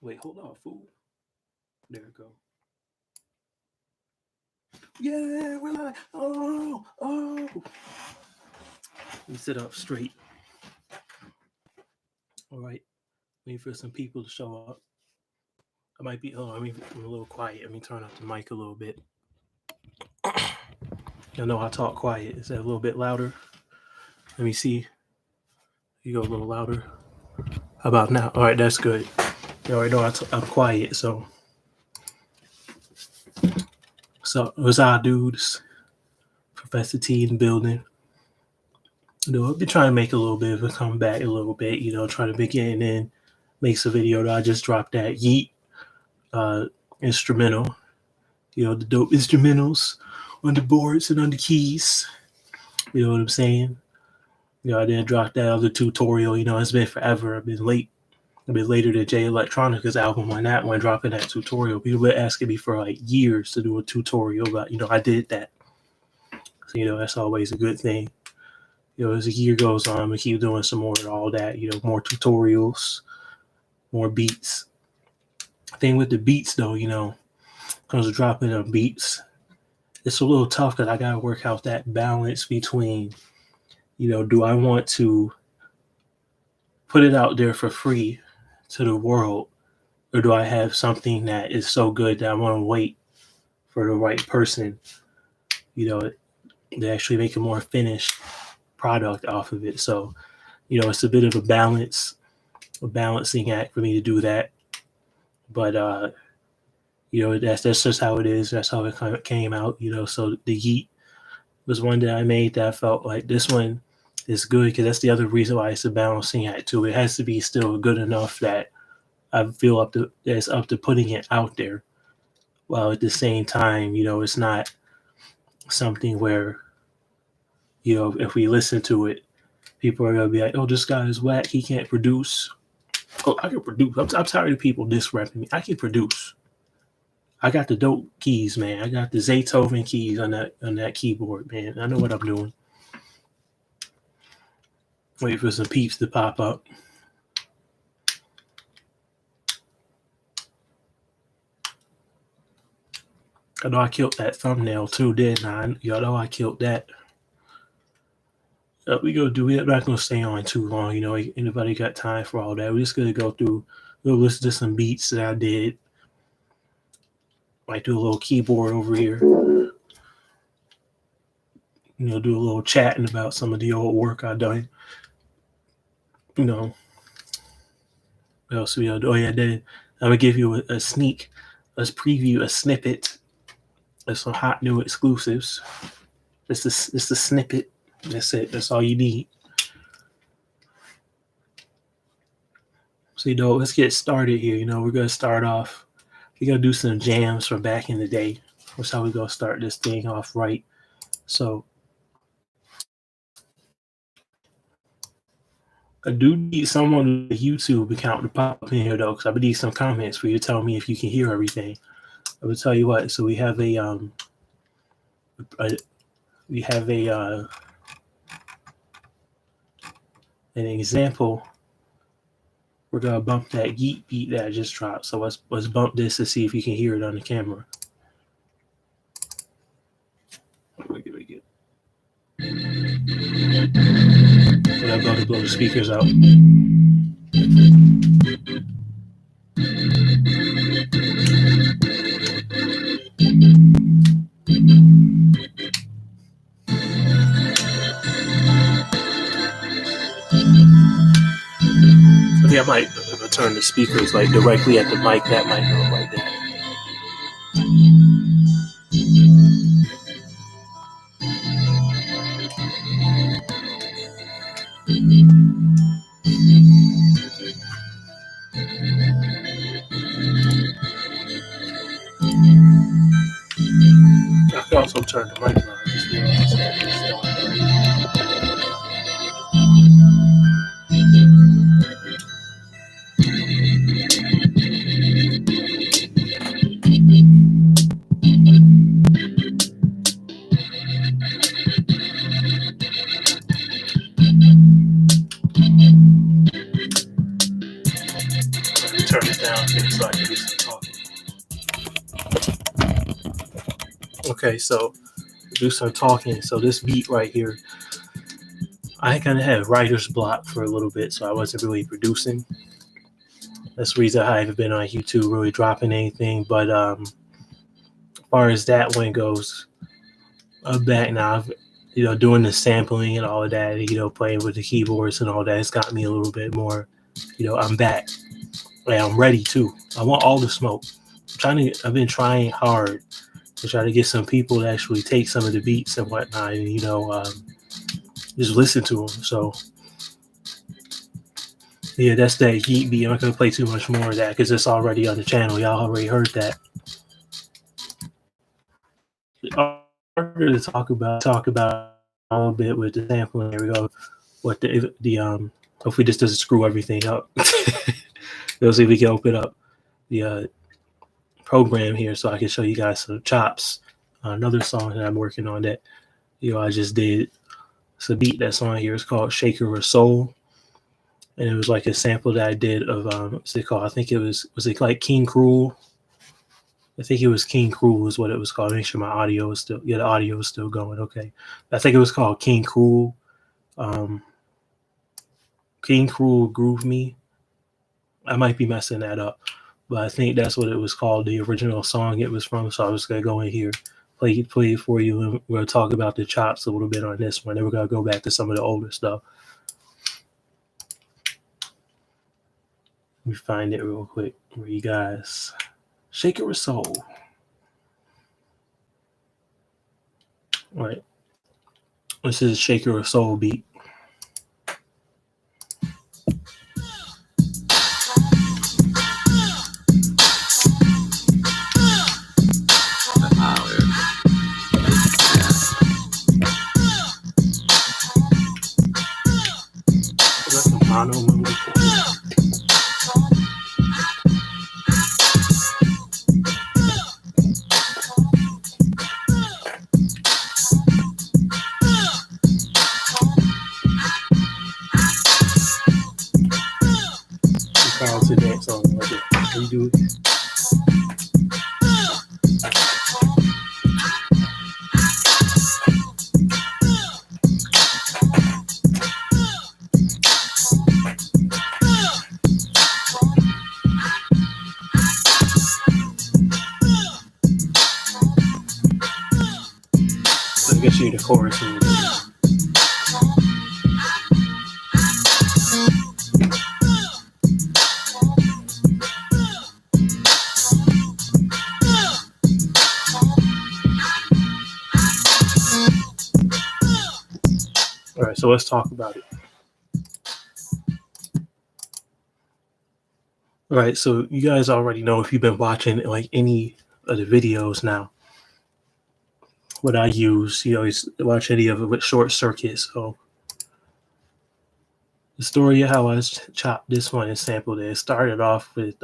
Wait, hold on, fool. There we go. Yeah, we're like, oh. Let me sit up straight. All right. Waiting for some people to show up. I might be, I'm a little quiet. Let me turn up the mic a little bit. I know I talk quiet. Is that a little bit louder? Let me see. You go a little louder. How about now? All right, that's good. You already know I'm quiet, so what's our dudes? Professor T in the building. I've been trying to make a little bit of a comeback, a little bit, trying to begin and makes a video that I just dropped that Yeet instrumental, the dope instrumentals on the boards and on the keys. You know what I'm saying? I didn't drop that other tutorial. It's been forever. I've been late. I've been later than Jay Electronica's album on that one, dropping that tutorial. People been asking me for like years to do a tutorial, but I did that. So that's always a good thing. As the year goes on, we keep doing some more of all that. More tutorials, more beats. Thing with the beats though, comes to dropping of beats, it's a little tough because I gotta work out that balance between, do I want to put it out there for free to the world, or do I have something that is so good that I want to wait for the right person, to actually make a more finished product off of it. So, it's a bit of a balancing act for me to do that. But that's just how it is. That's how it came out. So the Yeet was one that I made that I felt like this one is good, because that's the other reason why it's a balancing act too. It has to be still good enough that I feel it's up to putting it out there, while at the same time, it's not something where, if we listen to it, people are gonna be like, "Oh, this guy is whack. He can't produce." Oh, I can produce. I'm tired of people disrespecting me. I can produce. I got the dope keys, man. I got the Zaytoven keys on that keyboard, man. I know what I'm doing. Wait for some peeps to pop up. I know I killed that thumbnail too, didn't I? Y'all know I killed that. We're not gonna stay on too long. Anybody got time for all that? We're just gonna we'll listen to some beats that I did. Might do a little keyboard over here. Do a little chatting about some of the old work I've done. What else we gotta do? Oh yeah, then I'm gonna give you a sneak. Let's preview a snippet of some hot new exclusives. It's a snippet. That's it. That's all you need. So let's get started here. We're gonna start off. We're gonna do some jams from back in the day. That's how we're gonna start this thing off right. So I do need someone with a YouTube account to pop up in here though, because I need some comments for you to tell me if you can hear everything. I will tell you what. So we have an example. We're gonna bump that Yeet beat that I just dropped. So let's bump this to see if you can hear it on the camera. Get. But I'm going to blow the speakers out. I think I might turn the speakers like directly at the mic. That might go like that. I can also turn the mic on. I just realized that. Turn it down. so I can do some talking. Okay, so do some talking. So this beat right here, I kind of had writer's block for a little bit, so I wasn't really producing. That's the reason I haven't been on YouTube really dropping anything. But as far as that one goes, I'm back now. Doing the sampling and all of that, playing with the keyboards and all that, it's got me a little bit more, I'm back. And I'm ready too. I want all the smoke. I've been trying hard to try to get some people to actually take some of the beats and whatnot, and just listen to them. So yeah, that's that heat beat. I'm not gonna play too much more of that because it's already on the channel. Y'all already heard that. I'm going to talk about a little bit with the sampling. Here we go. What the hopefully this doesn't screw everything up. We'll see if we can open up the program here so I can show you guys some chops. Another song that I'm working on that I just did. It's a beat that's on here. It's called Shaker of Soul, and it was like a sample that I did of what's it called? I think it was it like King Cruel? I think it was King Cruel is what it was called. Make sure my audio is still the audio is still going. Okay, I think it was called King Cruel. King Cruel Groove Me. I might be messing that up, but I think that's what it was called. The original song it was from. So I was gonna go in here, play it for you, and we're gonna talk about the chops a little bit on this one. Then we're gonna go back to some of the older stuff. Let me find it real quick for you guys. Shaker of Soul. All right. This is Shaker of Soul beat. I guess you need a chorus. All right, so let's talk about it. All right, so you guys already know if you've been watching like any of the videos now, what I use, you always watch any of it with short circuit. So the story of how I chopped this one and sampled it, started off with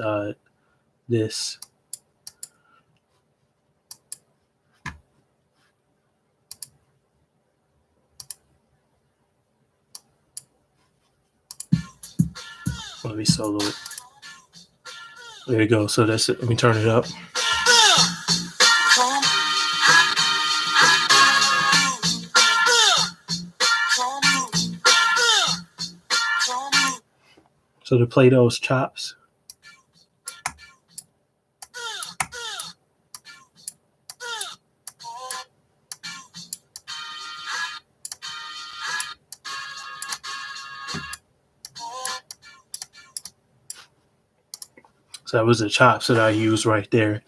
this. Let me solo it. There you go. So that's it. Let me turn it up. So to play those chops, so that was the chops that I used right there.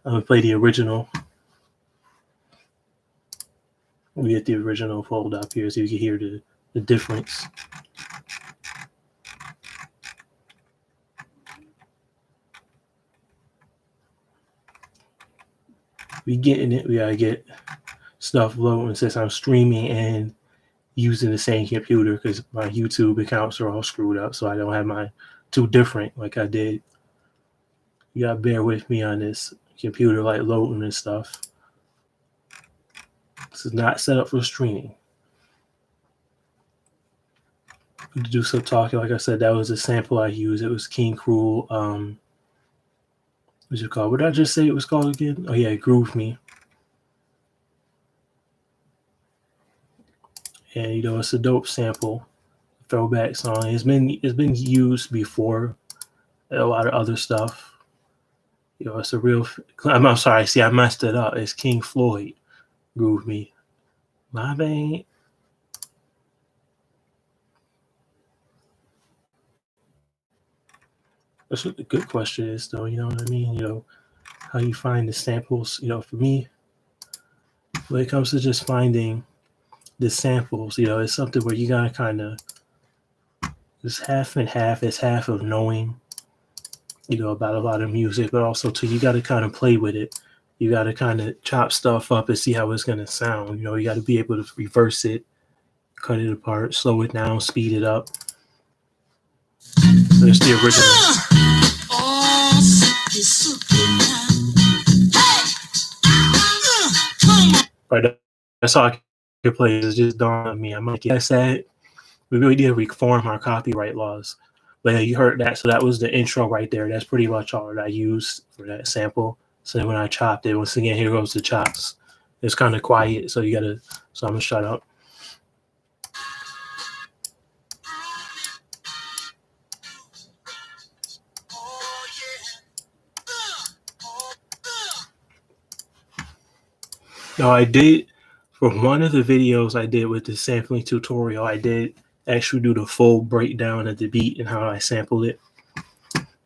I'm gonna play the original. We get the original fold up here so you can hear the difference. We getting it. We gotta get stuff loading since I'm streaming and using the same computer because my YouTube accounts are all screwed up, so I don't have mine two different like I did. You gotta bear with me on this computer, like loading and stuff. This is not set up for streaming. To do some talking, like I said, that was a sample I used. It was King Cruel. What's it called? What did I just say it was called again? Oh yeah, Groove Me. And it's a dope sample, throwback song. It's been used before in a lot of other stuff. It's a real. I'm sorry. See, I messed it up. It's King Floyd, Groove Me. My bad. That's what the good question is, though. You know what I mean? How you find the samples. For me, when it comes to just finding the samples, it's something where you gotta kind of, it's half and half. It's half of knowing, about a lot of music, but also too, you gotta kind of play with it. You gotta kind of chop stuff up and see how it's gonna sound. You gotta be able to reverse it, cut it apart, slow it down, speed it up. There's the original. Right, that's all I can play. It's just dawned on me. I'm like, yeah, sad. We really need to reform our copyright laws. But yeah, you heard that. So that was the intro right there. That's pretty much all that I used for that sample. So then when I chopped it, once again, here goes the chops. It's kind of quiet, so so I'm gonna shut up. Now I did, for one of the videos I did with the sampling tutorial, I did actually do the full breakdown of the beat and how I sampled it.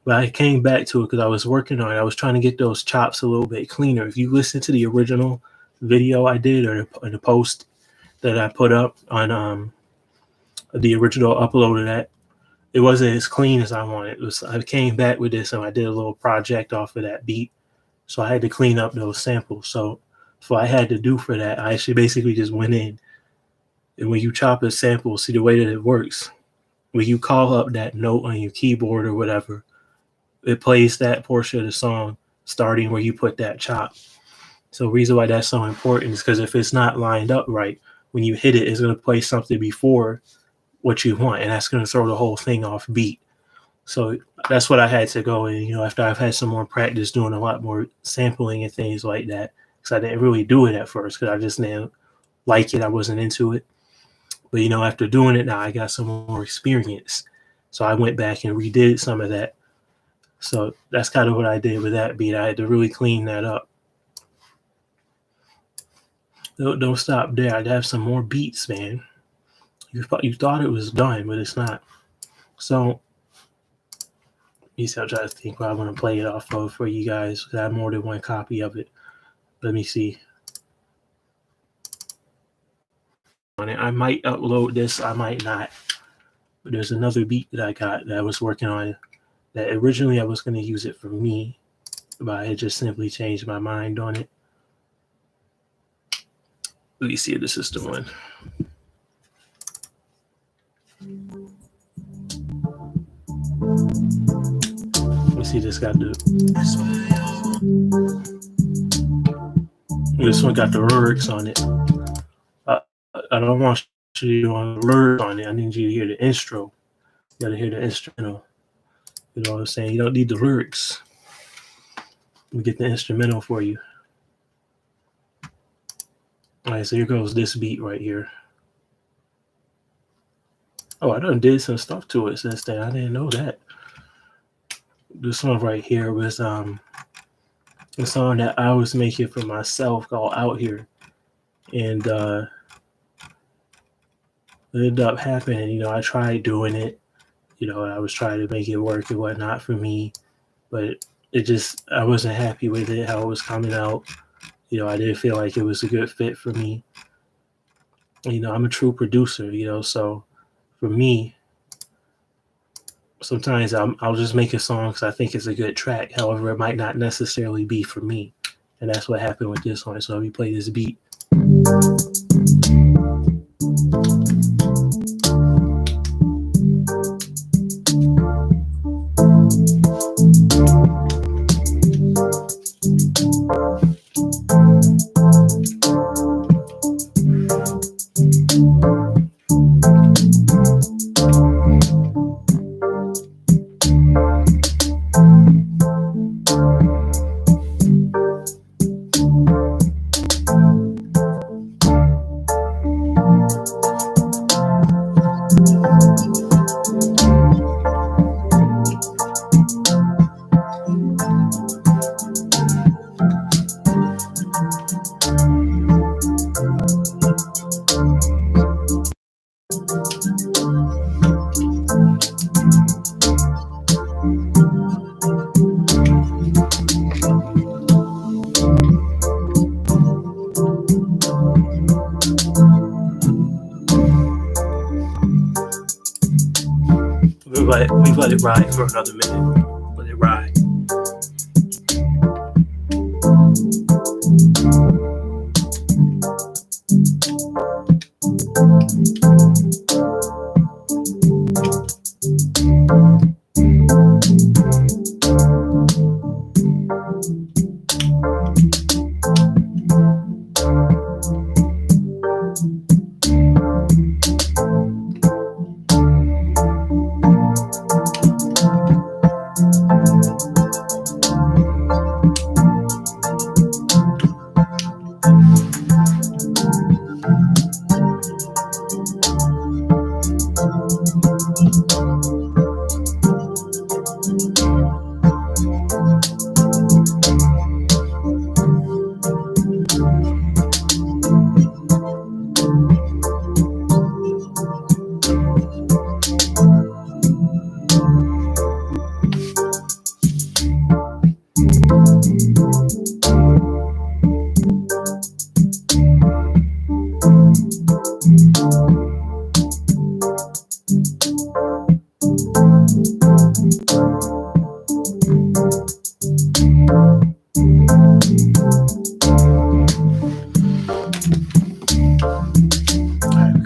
But I came back to it because I was working on it. I was trying to get those chops a little bit cleaner. If you listen to the original video I did, or the post that I put up on the original upload of that, it wasn't as clean as I wanted. I came back with this and I did a little project off of that beat. So I had to clean up those samples. So what I had to do for that, I actually basically just went in, and when you chop a sample, see the way that it works. When you call up that note on your keyboard or whatever, it plays that portion of the song starting where you put that chop. So the reason why that's so important is because if it's not lined up right, when you hit it, it's going to play something before what you want, and that's going to throw the whole thing off beat. So that's what I had to go in, after I've had some more practice doing a lot more sampling and things like that. Because I didn't really do it at first because I just didn't like it. I wasn't into it. But, after doing it now, I got some more experience. So I went back and redid some of that. So that's kind of what I did with that beat. I had to really clean that up. Don't stop there. I'd have some more beats, man. You thought it was done, but it's not. So I'll try to think what I want to play it off of for you guys. I have more than one copy of it. Let me see. I might upload this. I might not. But there's another beat that I got that I was working on that originally I was going to use it for me, but I had just simply changed my mind on it. Let me see if this is the one. Let me see, this got this one got the lyrics on it. I don't want you to do the lyrics on it. I need you to hear the intro. You gotta hear the instrumental. You know what I'm saying? You don't need the lyrics. Let me get the instrumental for you. All right, so here goes this beat right here. Oh, I done did some stuff to it since then. I didn't know that. This one right here was a song that I was making for myself called Out Here. And it ended up happening. I tried doing it. I was trying to make it work and whatnot for me. But I wasn't happy with it, how it was coming out. I didn't feel like it was a good fit for me. I'm a true producer, so for me, sometimes I'll just make a song because I think it's a good track. However, it might not necessarily be for me. And that's what happened with this one. So let me play this beat. We let it ride for another minute. Let it ride.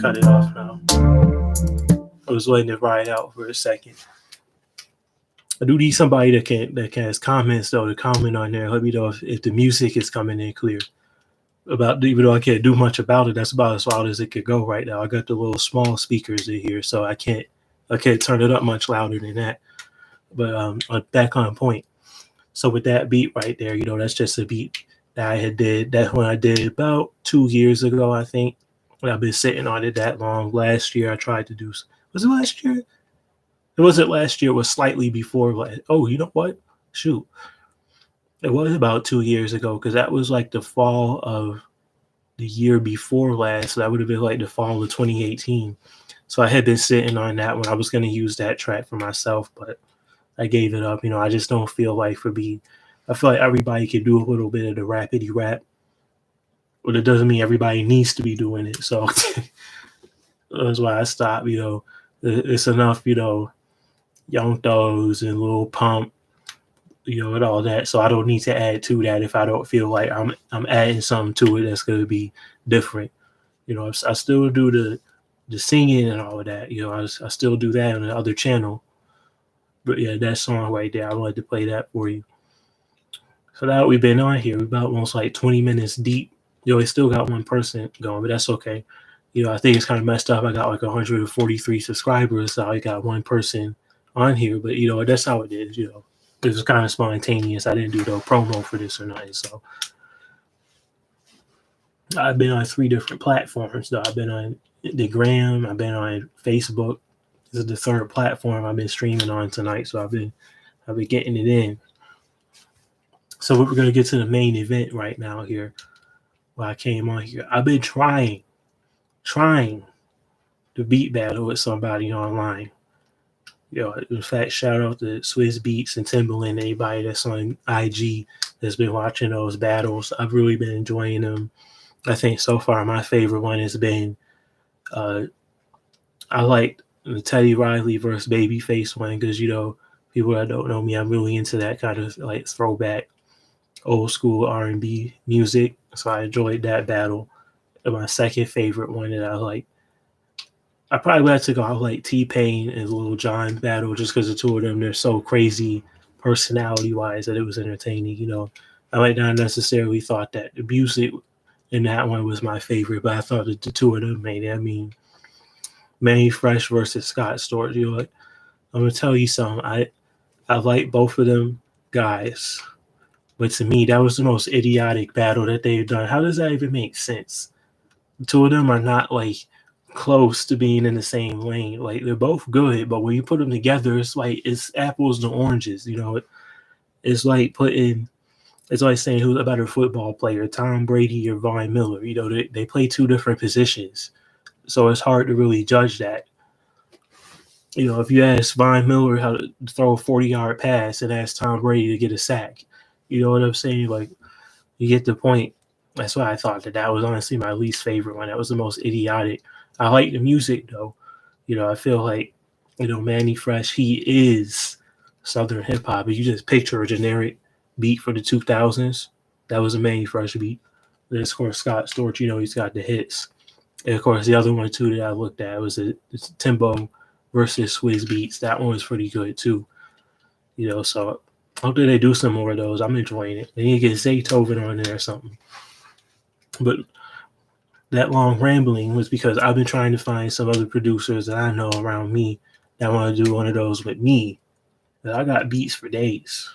Cut it off now. I was letting it ride out for a second. I do need somebody that has comments though to comment on there. Let me know if the music is coming in clear. Even though I can't do much about it, that's about as loud as it could go right now. I got the little small speakers in here, so I can't turn it up much louder than that. But back on point. So with that beat right there, that's just a beat that I had did. That one I did about 2 years ago, I think. I've been sitting on it that long. Last year I tried to do. Was it last year? It wasn't last year. It was slightly before. Oh, you know what? Shoot. It was about 2 years ago because that was like the fall of the year before last. So that would have been like the fall of 2018. So I had been sitting on that when I was going to use that track for myself, but I gave it up. I just don't feel like I feel like everybody can do a little bit of the rapidy rap, but it doesn't mean everybody needs to be doing it. So that's why I stopped. It's enough, Young Thugs and Lil Pump, and all that. So I don't need to add to that if I don't feel like I'm adding something to it that's going to be different. I still do the singing and all of that. I still do that on the other channel. But yeah, that song right there, I wanted to play that for you. So now we've been on here. We're about almost like 20 minutes deep. We still got one person going, but that's okay. I think it's kind of messed up. I got like 143 subscribers, so I got one person on here. But that's how it is. It was kind of spontaneous. I didn't do no promo for this or nothing. So I've been on 3 different platforms. Though I've been on the Gram. I've been on Facebook. This is the 3rd platform I've been streaming on tonight. So I've been getting it in. So we're going to get to the main event right now here. While I came on here, I've been trying to beat battle with somebody online. In fact, shout out to Swiss Beats and Timberland, anybody that's on IG that's been watching those battles. I've really been enjoying them. I think so far my favorite one has been I like the Teddy Riley versus Babyface one because people that don't know me, I'm really into that kind of like throwback old school R&B music. So I enjoyed that battle. And my second favorite one that I like, I probably would have to go out like T-Pain and Lil Jon battle just because the two of them, they're so crazy personality-wise that it was entertaining. I might not necessarily thought that the music in that one was my favorite, but I thought that the two of them made it. I mean, Manny Fresh versus Scott Storch. I'm going to tell you something. I like both of them guys. But to me, that was the most idiotic battle that they've done. How does that even make sense? The two of them are not like close to being in the same lane. Like they're both good, but when you put them together, it's like it's apples to oranges. It's like saying who's a better football player, Tom Brady or Von Miller. They play 2 different positions, so it's hard to really judge that. If you ask Von Miller how to throw a 40-yard pass and ask Tom Brady to get a sack, you know what I'm saying? Like, you get the point. That's why I thought that was honestly my least favorite one. That was the most idiotic. I like the music, though. I feel like Manny Fresh, he is Southern hip hop. If you just picture a generic beat for the 2000s, that was a Manny Fresh beat. Then, of course, Scott Storch, he's got the hits. And, of course, the other one, too, that I looked at was it's Timbo versus Swizz Beats. That one was pretty good, too. So hopefully they do some more of those. I'm enjoying it. They need to get Zaytoven on there or something. But that long rambling was because I've been trying to find some other producers that I know around me that want to do one of those with me. But I got beats for days.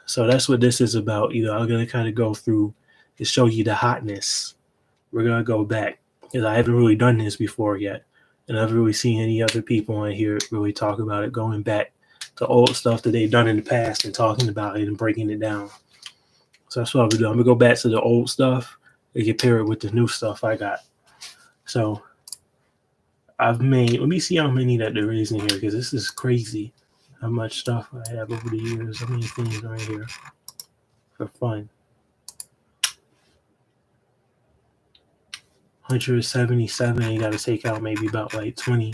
So that's what this is about. I'm going to kind of go through and show you the hotness. We're going to go back because I haven't really done this before yet. And I've really seen any other people on here really talk about it, going back to old stuff that they've done in the past and talking about it and breaking it down. So that's what I'm going to do. I'm going to go back to the old stuff and compare it with the new stuff I got. So I've made, let me see how many that there is in here, because this is crazy how much stuff I have over the years. How many things right here for fun. 177, you got to take out maybe about like 20.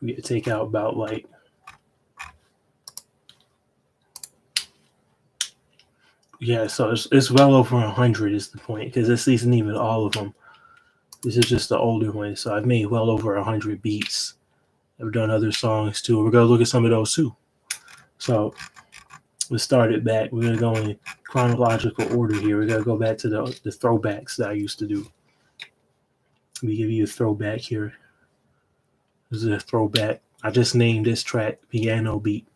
You get to take out about like, yeah, so it's well over 100 is the point, because this isn't even all of them. This is just the older one. So I've made well over 100 beats. I've done other songs too. We're going to look at some of those too. So let's start it back. We're going to go in chronological order here. We're going to go back to the throwbacks that I used to do. Let me give you a throwback here. This is a throwback. I just named this track Piano Beat.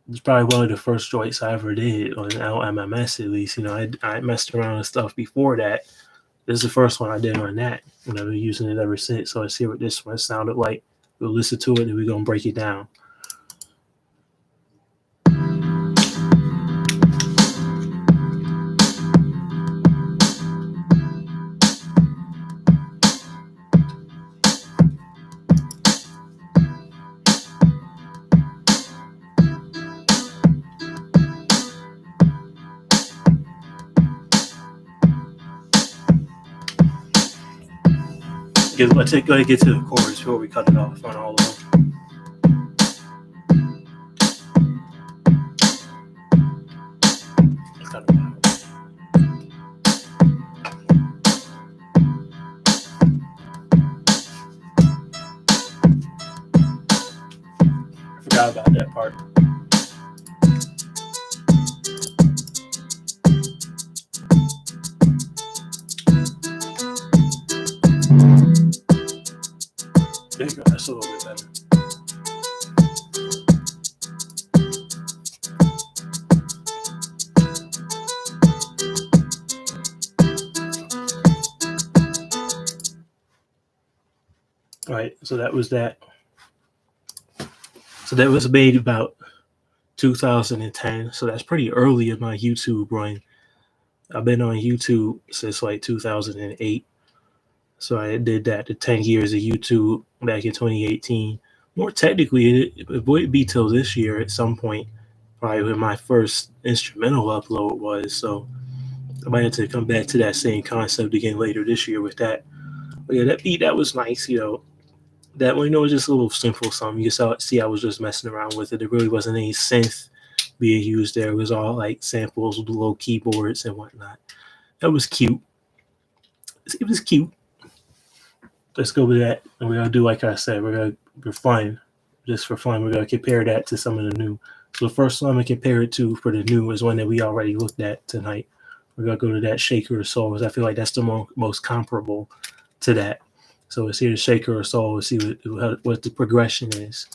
It's probably one of the first joints I ever did on LMMS, at least. I messed around with stuff before that. This is the first one I did on that, and I've been using it ever since. So let's see what this one sounded like. We'll listen to it, and we're going to break it down. Let's go ahead and get to the chorus before we cut it off on all of them. It's kind of wild. I forgot about that part. There you go. That's a little bit better. All right, so that was that. So that was made about 2010. So that's pretty early in my YouTube run. I've been on YouTube since like 2008. So I did that to 10 years of YouTube back in 2018. More technically, it would be till this year at some point, probably when my first instrumental upload was. So I might have to come back to that same concept again later this year with that. But yeah, that beat, that was nice, That one, was just a little simple something. You can see I was just messing around with it. There really wasn't any synth being used there. It was all like samples with little keyboards and whatnot. That was cute. It was cute. Let's go with that. And we're going to do, like I said, for fun, just for fun, we're going to compare that to some of the new. So the first one I'm going to compare it to for the new is one that we already looked at tonight. We're going to go to that Shaker of Souls. I feel like that's the most comparable to that. So let's hear the Shaker of Soul and see what the progression is.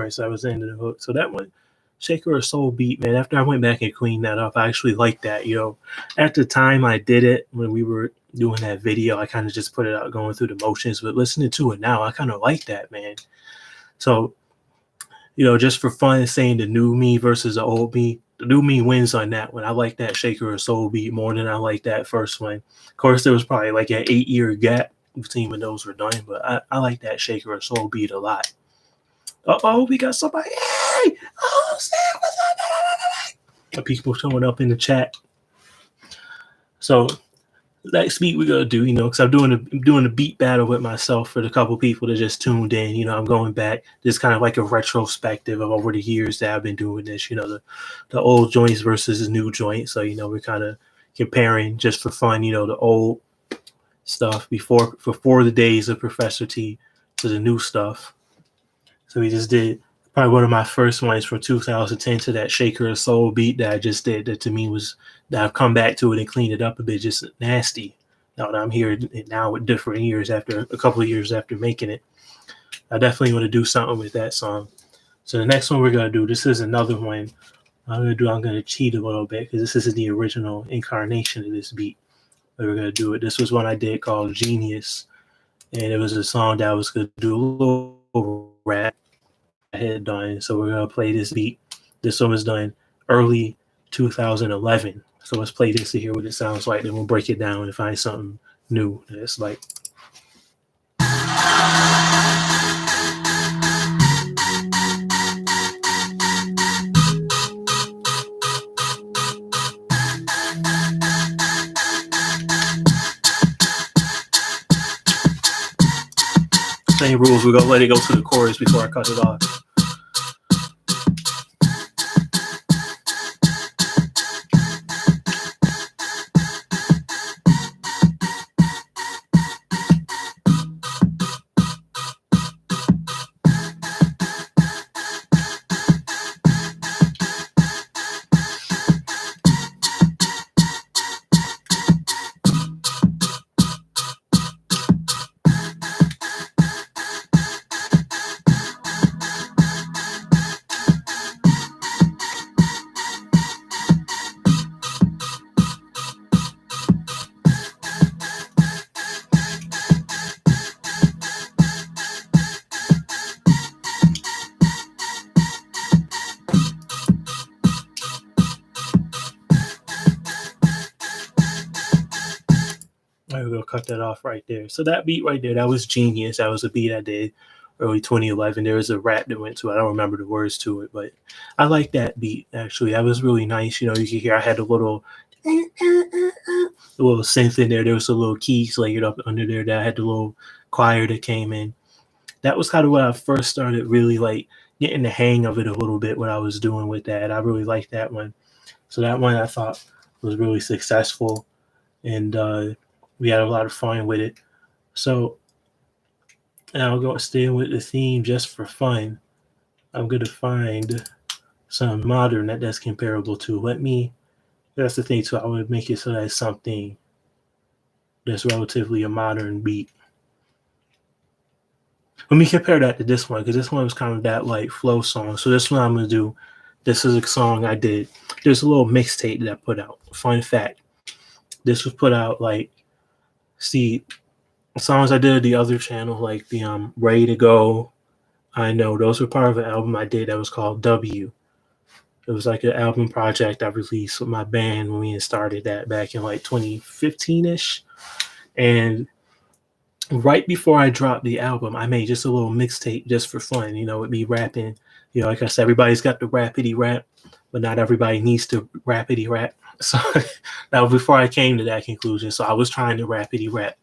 right, so that was the end of the hook. So that one, Shaker or Soul beat, man, after I went back and cleaned that up, I actually liked that, At the time I did it, when we were doing that video, I kind of just put it out going through the motions, but listening to it now, I kind of like that, man. So, just for fun, saying the new me versus the old me, the new me wins on that one. I like that Shaker or Soul beat more than I like that first one. Of course, there was probably like an 8-year gap between when those were done, but I like that Shaker or Soul beat a lot. Uh-oh, we got somebody. Hey! Oh, Sam, what's up? People showing up in the chat. So next beat we're gonna do, because I'm doing a beat battle with myself for the couple people that just tuned in. I'm going back, just kind of like a retrospective of over the years that I've been doing this. The old joints versus the new joints. So we're kind of comparing just for fun. The old stuff before the days of Professor T to the new stuff. So we just did probably one of my first ones from 2010 to that Shaker of Soul beat that I just did. That to me was that I've come back to it and cleaned it up a bit, just nasty. Now that I'm here now with different years after a couple of years after making it, I definitely want to do something with that song. So the next one we're gonna do, this is another one I'm gonna cheat a little bit because this isn't the original incarnation of this beat. But we're gonna do it. This was one I did called Genius, and it was a song that I was gonna do a little rap I had done. So we're gonna play this beat. This one was done early 2011. So let's play this to hear what it sounds like. Then we'll break it down and find something new that's like. Same rules. We're gonna let it go to the chorus before I cut it off. We'll cut that off right there. So that beat right there, that was Genius. That was a beat I did early 2011. There was a rap that went to it. I don't remember the words to it, but I like that beat, actually. That was really nice. You could hear I had a little synth in there. There was a little keys layered up under there that I had the little choir that came in. That was kind of when I first started really like getting the hang of it a little bit, what I was doing with that. I really liked that one. So that one I thought was really successful. And we had a lot of fun with it. So now I'm going to stay with the theme just for fun. I'm going to find some modern that's comparable to. That's the thing too. I would make it so that's something that's relatively a modern beat. Let me compare that to this one because this one was kind of that like flow song. So this one I'm going to do. This is a song I did. There's a little mixtape that I put out. Fun fact. This was put out like, see, songs I did at the other channel, like the Ready to Go, I Know, those were part of an album I did that was called W. It was like an album project I released with my band when we started that back in like 2015-ish. And right before I dropped the album, I made just a little mixtape just for fun, with me rapping. Like I said, everybody's got the rapidy rap, but not everybody needs to rapidy rap. So that was before I came to that conclusion. So I was trying to rapidy rap.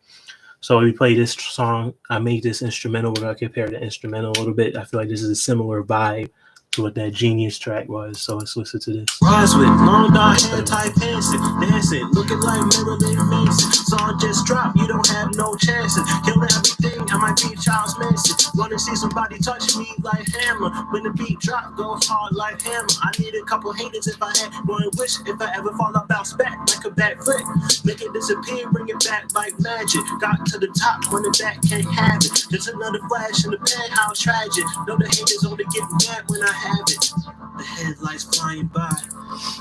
So we play this song. I made this instrumental. We're going to compare the instrumental a little bit. I feel like this is a similar vibe to what that Genius track was. So let's listen to this. Rise with long dark hair type dancing, looking like Marilyn Manson. Song just dropped, you don't have no chances. Killing everything, I might be Charles Manson. Wanna see somebody touch me like hammer. When the beat drop, go hard like hammer. I need a couple haters if I had one wish. If I ever fall, I bounce back like a backflip. Make it disappear, bring it back like magic. Got to the top when the back can't have it. Just another flash in the penthouse, tragic. Know the haters only get mad when I have it. The headlights flying by,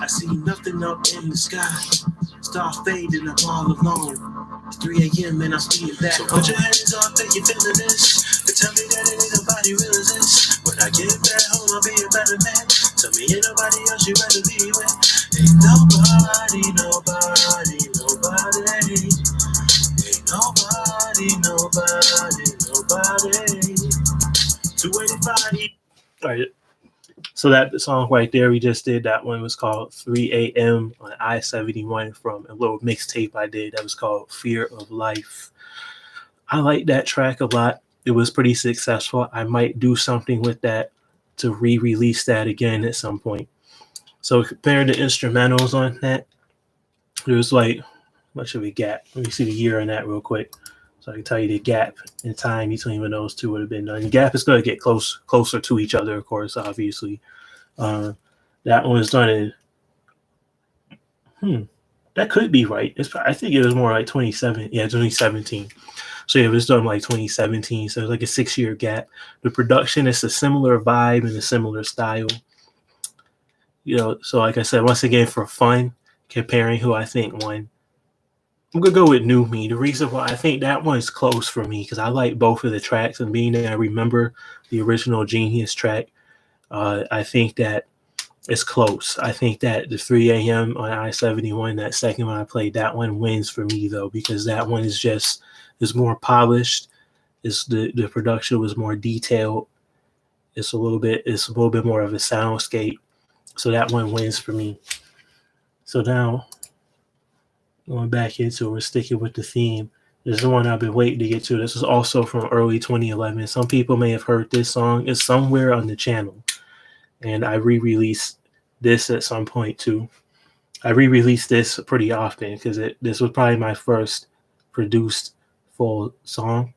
I see nothing up in the sky. Star fading, I'm all alone. It's 3 a.m. and I'm speeding back. So put your hands up if you're feeling this, and tell me that it ain't nobody real as this. When I get back home, I'll be a better man. Tell me ain't nobody else you rather be with. Ain't nobody, nobody, nobody. Ain't nobody, nobody, nobody. 285. All right. So that song right there we just did, that one was called 3 a.m. on I-71 from a little mixtape I did that was called Fear of Life. I like that track a lot. It was pretty successful. I might do something with that to re-release that again at some point. So comparing the instrumentals on that, there's like much of a gap. Let me see the year on that real quick, so I can tell you the gap in time between when those two would have been done. The gap is going to get closer to each other, of course, obviously. That one was done in, that could be right. I think it was more like 2017. So yeah, it was done like 2017. So it's like a 6-year gap. The production is a similar vibe and a similar style. You know, so like I said, once again, for fun, comparing who I think won, I'm gonna go with New Me. The reason why I think that one's close for me, because I like both of the tracks, and being that I remember the original Genius track, I think that it's close. I think that the 3 a.m. on I-71, that second one I played, that one wins for me though, because that one is more polished. The production was more detailed. It's a little bit more of a soundscape. So that one wins for me. So now, going back into it, we're sticking with the theme. This is the one I've been waiting to get to. This is also from early 2011. Some people may have heard this song. It's somewhere on the channel. And I re-released this at some point too. I re-released this pretty often because this was probably my first produced full song.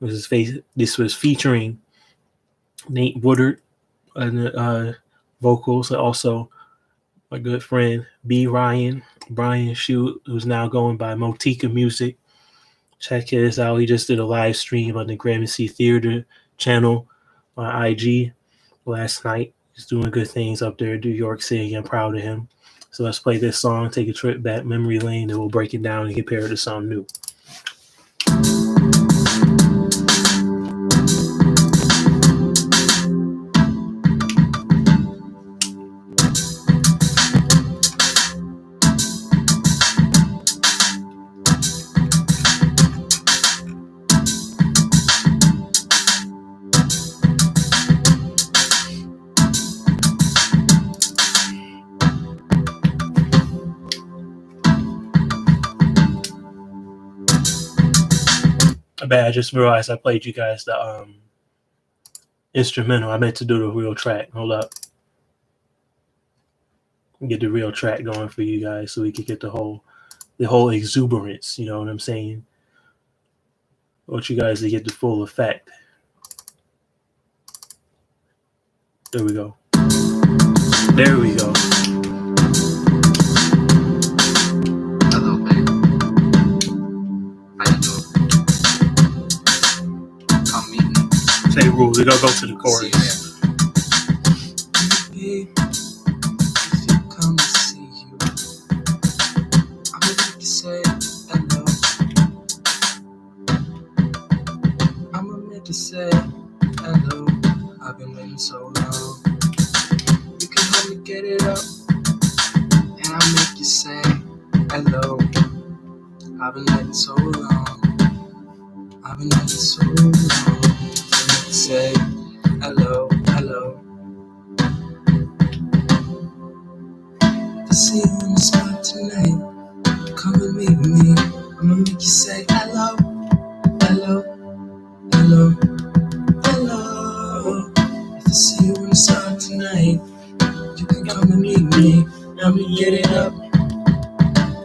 This was featuring Nate Woodard on the vocals, and also my good friend Brian Shute, who's now going by Motika Music. Check his out. He just did a live stream on the Gramercy Theater channel on IG last night. He's doing good things up there in New York City. I'm proud of him. So let's play this song, take a trip back memory lane, and we'll break it down and compare it to something new. I just realized I played you guys the instrumental. I meant to do the real track. Hold up. Get the real track going for you guys so we can get the whole exuberance, you know what I'm saying? I want you guys to get the full effect. There we go. There we go. Hello, babe. How you doing? Come meet me. Say rules. We're gonna go to the chorus. Babe, if you come to see you, I'm gonna make you say hello. I'm gonna make you say hello. I've been waiting so long. You can help me get it up, and I'll make you say hello. I've been waiting so long. I've been waiting so long. Say hello, hello. To see you in the spot tonight, come and meet me. I'ma make you say hello, hello, hello, hello. If I see you in the spot tonight. help me get it up.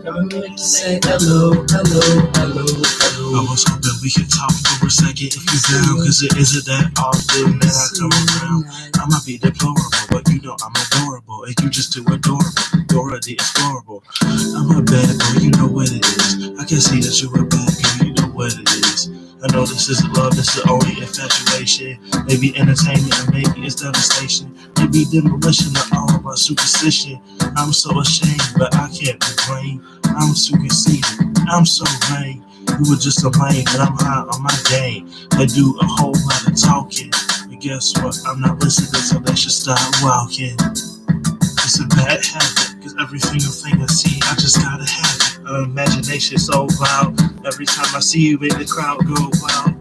I'ma make you say hello, hello, hello, hello. I was hoping we could talk for a second if you down, cause it isn't that often that I come around. I might be deplorable, but you know I'm adorable, and you just too adorable. Dora the Explorable. I'm a bad boy, you know what it is. I can see that you're a bad girl, you know what it is. I know this isn't love, this is only infatuation. Maybe entertainment and maybe it's devastation. Maybe demolition of all of our superstition. I'm so ashamed, but I can't be blamed. I'm too conceited, I'm so vain. You were just a lame, and I'm high on my game. I do a whole lot of talking, but guess what? I'm not listening, so they should start walking. It's a bad habit, cause every single thing I see, I just gotta have it. Imagination so wild. Every time I see you, make the crowd go wild.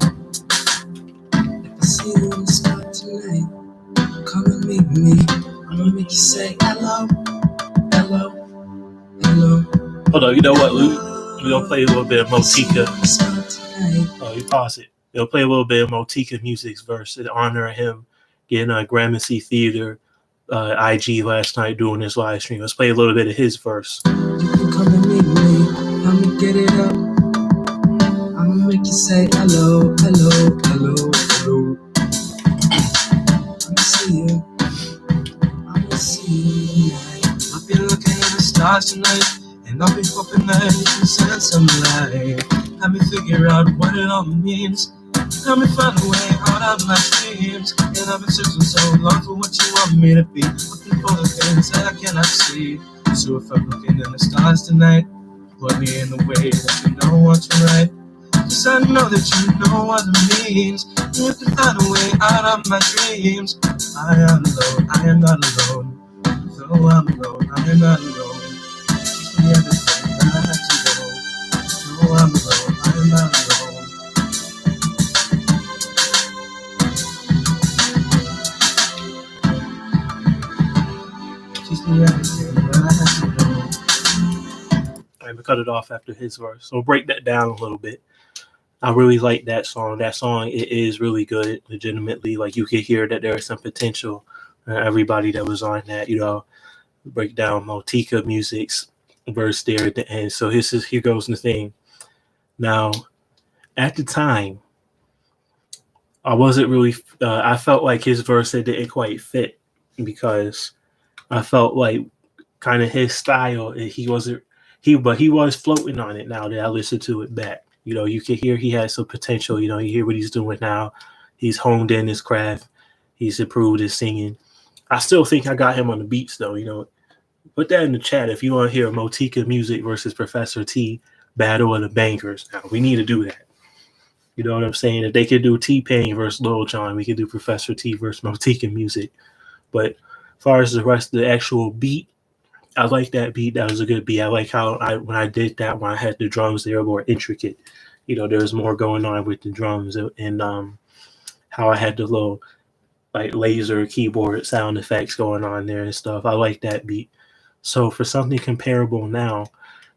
If I see you in the sky tonight, come and meet me. I'ma make you say hello, hello, hello. Hold on, you know what, Luke? We're gonna play a little bit of Motika. Oh, you pause it. We'll play a little bit of Motika Music's verse in honor of him getting on Gramercy Theater IG last night doing this live stream. Let's play a little bit of his verse. You can come and meet me. I'ma get it up. I'ma make you say hello, hello, hello, hello. I'ma see you. I'ma see you tonight. I've been looking at the stars tonight, and I've been hoping that you can send some light. Help me figure out what it all means. Help me find a way out of my dreams. And I've been searching so long for what you want me to be, looking for the things that I cannot see. So if I'm looking in the stars tonight, put me in the way that you know what's right. Cause I know that you know what it means. You can find a way out of my dreams. I am alone, I am not alone. Though I'm alone, I am not alone. Teach me everything that I have to know. Though I'm alone, I am not alone. Teach me everything that I have to know. I'm gonna cut it off after his verse. So break that down a little bit. I really like that song. That song, it is really good. Legitimately, like you could hear that there is some potential. Everybody that was on that, you know, break down Motika Music's verse there at the end. So here goes the thing. Now, at the time, I wasn't really. I felt like his verse it didn't quite fit because I felt like kind of his style. He wasn't. But he was floating on it. Now that I listened to it back, you know, you can hear he has some potential. You know, you hear what he's doing now. He's honed in his craft. He's improved his singing. I still think I got him on the beats though. You know, put that in the chat if you want to hear Motika Music versus Professor T battle of the bangers. Now we need to do that. You know what I'm saying? If they could do T-Pain versus Lil Jon, we could do Professor T versus Motika Music. But as far as the rest of the actual beat, I like that beat. That was a good beat. I like how when I did that, when I had the drums, they were more intricate. You know, there was more going on with the drums and how I had the little like laser keyboard sound effects going on there and stuff. I like that beat. So for something comparable now,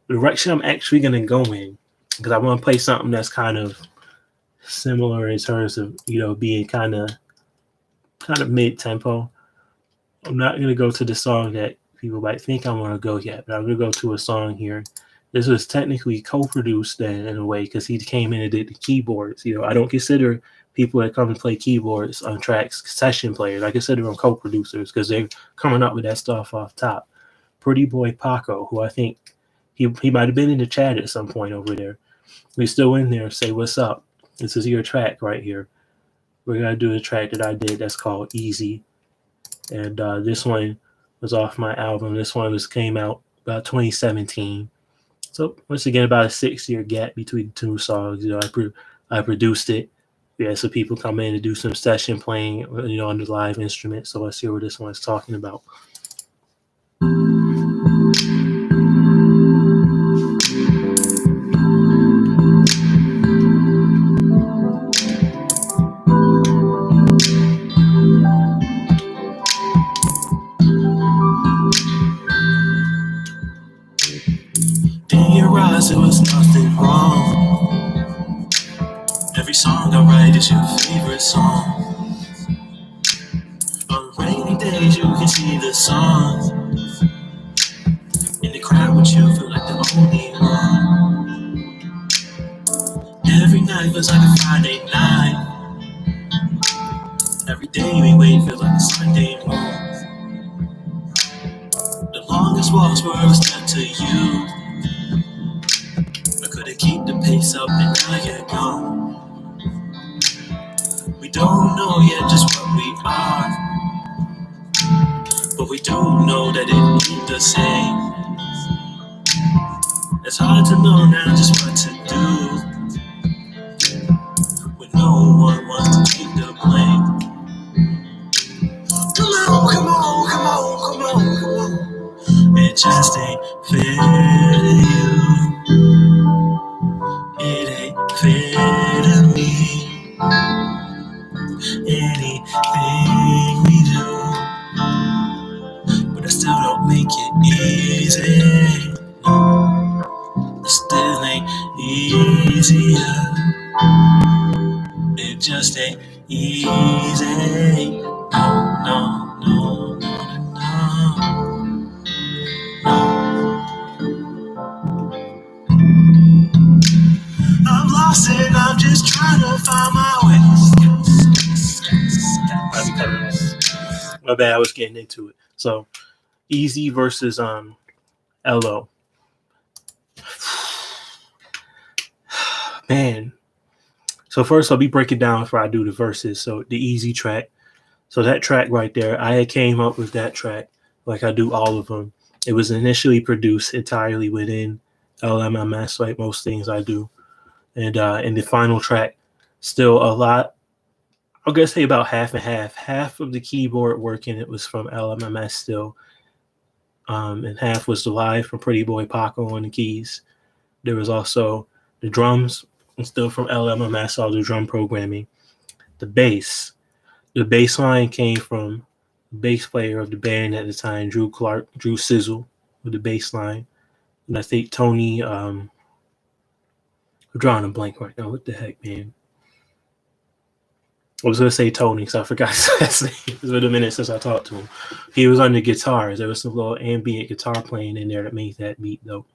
the direction I'm actually going to go in, because I want to play something that's kind of similar in terms of, you know, being kind of mid-tempo. I'm not going to go to the song that people might think I'm going to go yet, but I'm going to go to a song here. This was technically co-produced then in a way because he came in and did the keyboards. You know, I don't consider people that come and play keyboards on tracks session players. I consider them co-producers because they're coming up with that stuff off top. Pretty Boy Paco, who I think he might have been in the chat at some point over there. He's still in there. Say what's up. This is your track right here. We're going to do a track that I did that's called Easy. And this one was off my album. This one came out about 2017. So once again, about a 6-year gap between the two songs. You know, I produced it. We had some people come in and do some session playing, you know, on the live instrument. So let's see what this one's talking about. In your eyes, there was nothing wrong. Every song I write is your favorite song. On rainy days, you can see the sun. around with you, feel like the only one. Every night feels like a Friday night. Every day we wait feels like a Sunday morning. The longest walks were a step to you. I couldn't keep the pace up and now you're gone. We don't know yet just what we are, but we do know that it ain't the same. It's hard to know now just what to do when no one wants to take the blame. Come on, come on, come on, come on, come on. It just ain't fair to you. It ain't fair to me. Anything we do, but I still don't make it easy. No, it still ain't easier. It just ain't easy. No, no, no, no, no, no. I'm lost and I'm just trying to find my way. My bad, I was getting into it. So, Easy versus LO. Man. So first I'll be breaking down before I do the verses. So the Easy track. So that track right there, I came up with that track like I do all of them. It was initially produced entirely within LMMS, like most things I do. And in the final track, still a lot, I'm going to say about half and half. Half of the keyboard work in it was from LMMS still. And half was the live from Pretty Boy Paco on the keys. There was also the drums, still from LMMS, all the drum programming. The bass line came from the bass player of the band at the time, Drew Sizzle, with the bass line. And I think Tony, I'm drawing a blank right now. What the heck, man? I was going to say Tony, because I forgot his last name. It's been a minute since I talked to him. He was on the guitars. There was some little ambient guitar playing in there that made that beat, though.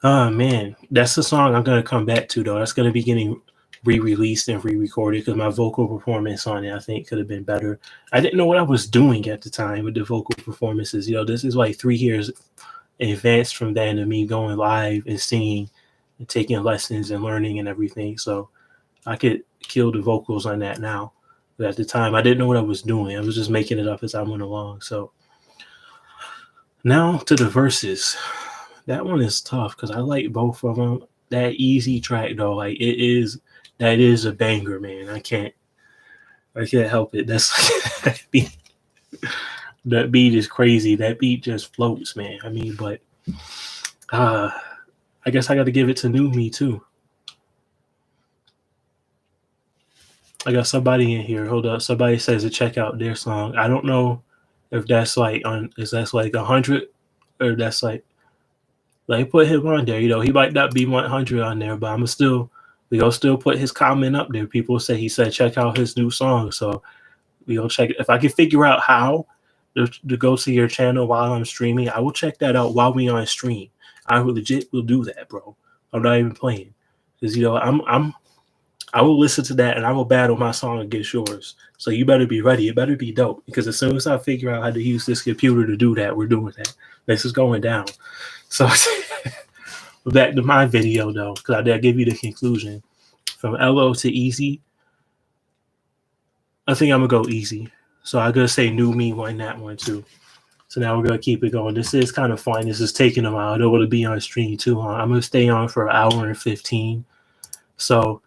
Oh, man. That's the song I'm going to come back to, though. That's going to be getting re-released and re-recorded because my vocal performance on it, I think, could have been better. I didn't know what I was doing at the time with the vocal performances. You know, this is like 3 years advanced from that to me going live and singing and taking lessons and learning and everything. So I could kill the vocals on that now. But at the time, I didn't know what I was doing. I was just making it up as I went along. So now to the verses. That one is tough because I like both of them. That Easy track, though, like that is a banger, man. I can't help it. That's that beat is crazy. That beat just floats, man. I mean, but I guess I got to give it to New Me too. I got somebody in here. Hold up. Somebody says to check out their song. I don't know if that's like 100 or that's like put him on there. You know, he might not be 100 on there, but we gonna still put his comment up there. People say he said check out his new song, so we gonna check it. If I can figure out how to go to your channel while I'm streaming, I will check that out while we on stream. I legit will do that, bro. I'm not even playing because you know I will listen to that and I will battle my song against yours. So you better be ready. It better be dope because as soon as I figure out how to use this computer to do that, we're doing that. This is going down. So back to my video though, because I did give you the conclusion. From LO to Easy, I think I'm gonna go Easy. So I'm gonna say New Me won that one too. So now we're gonna keep it going. This is kind of fun. This is taking a while. I don't want to be on stream too long. I'm gonna stay on for an hour and 15. So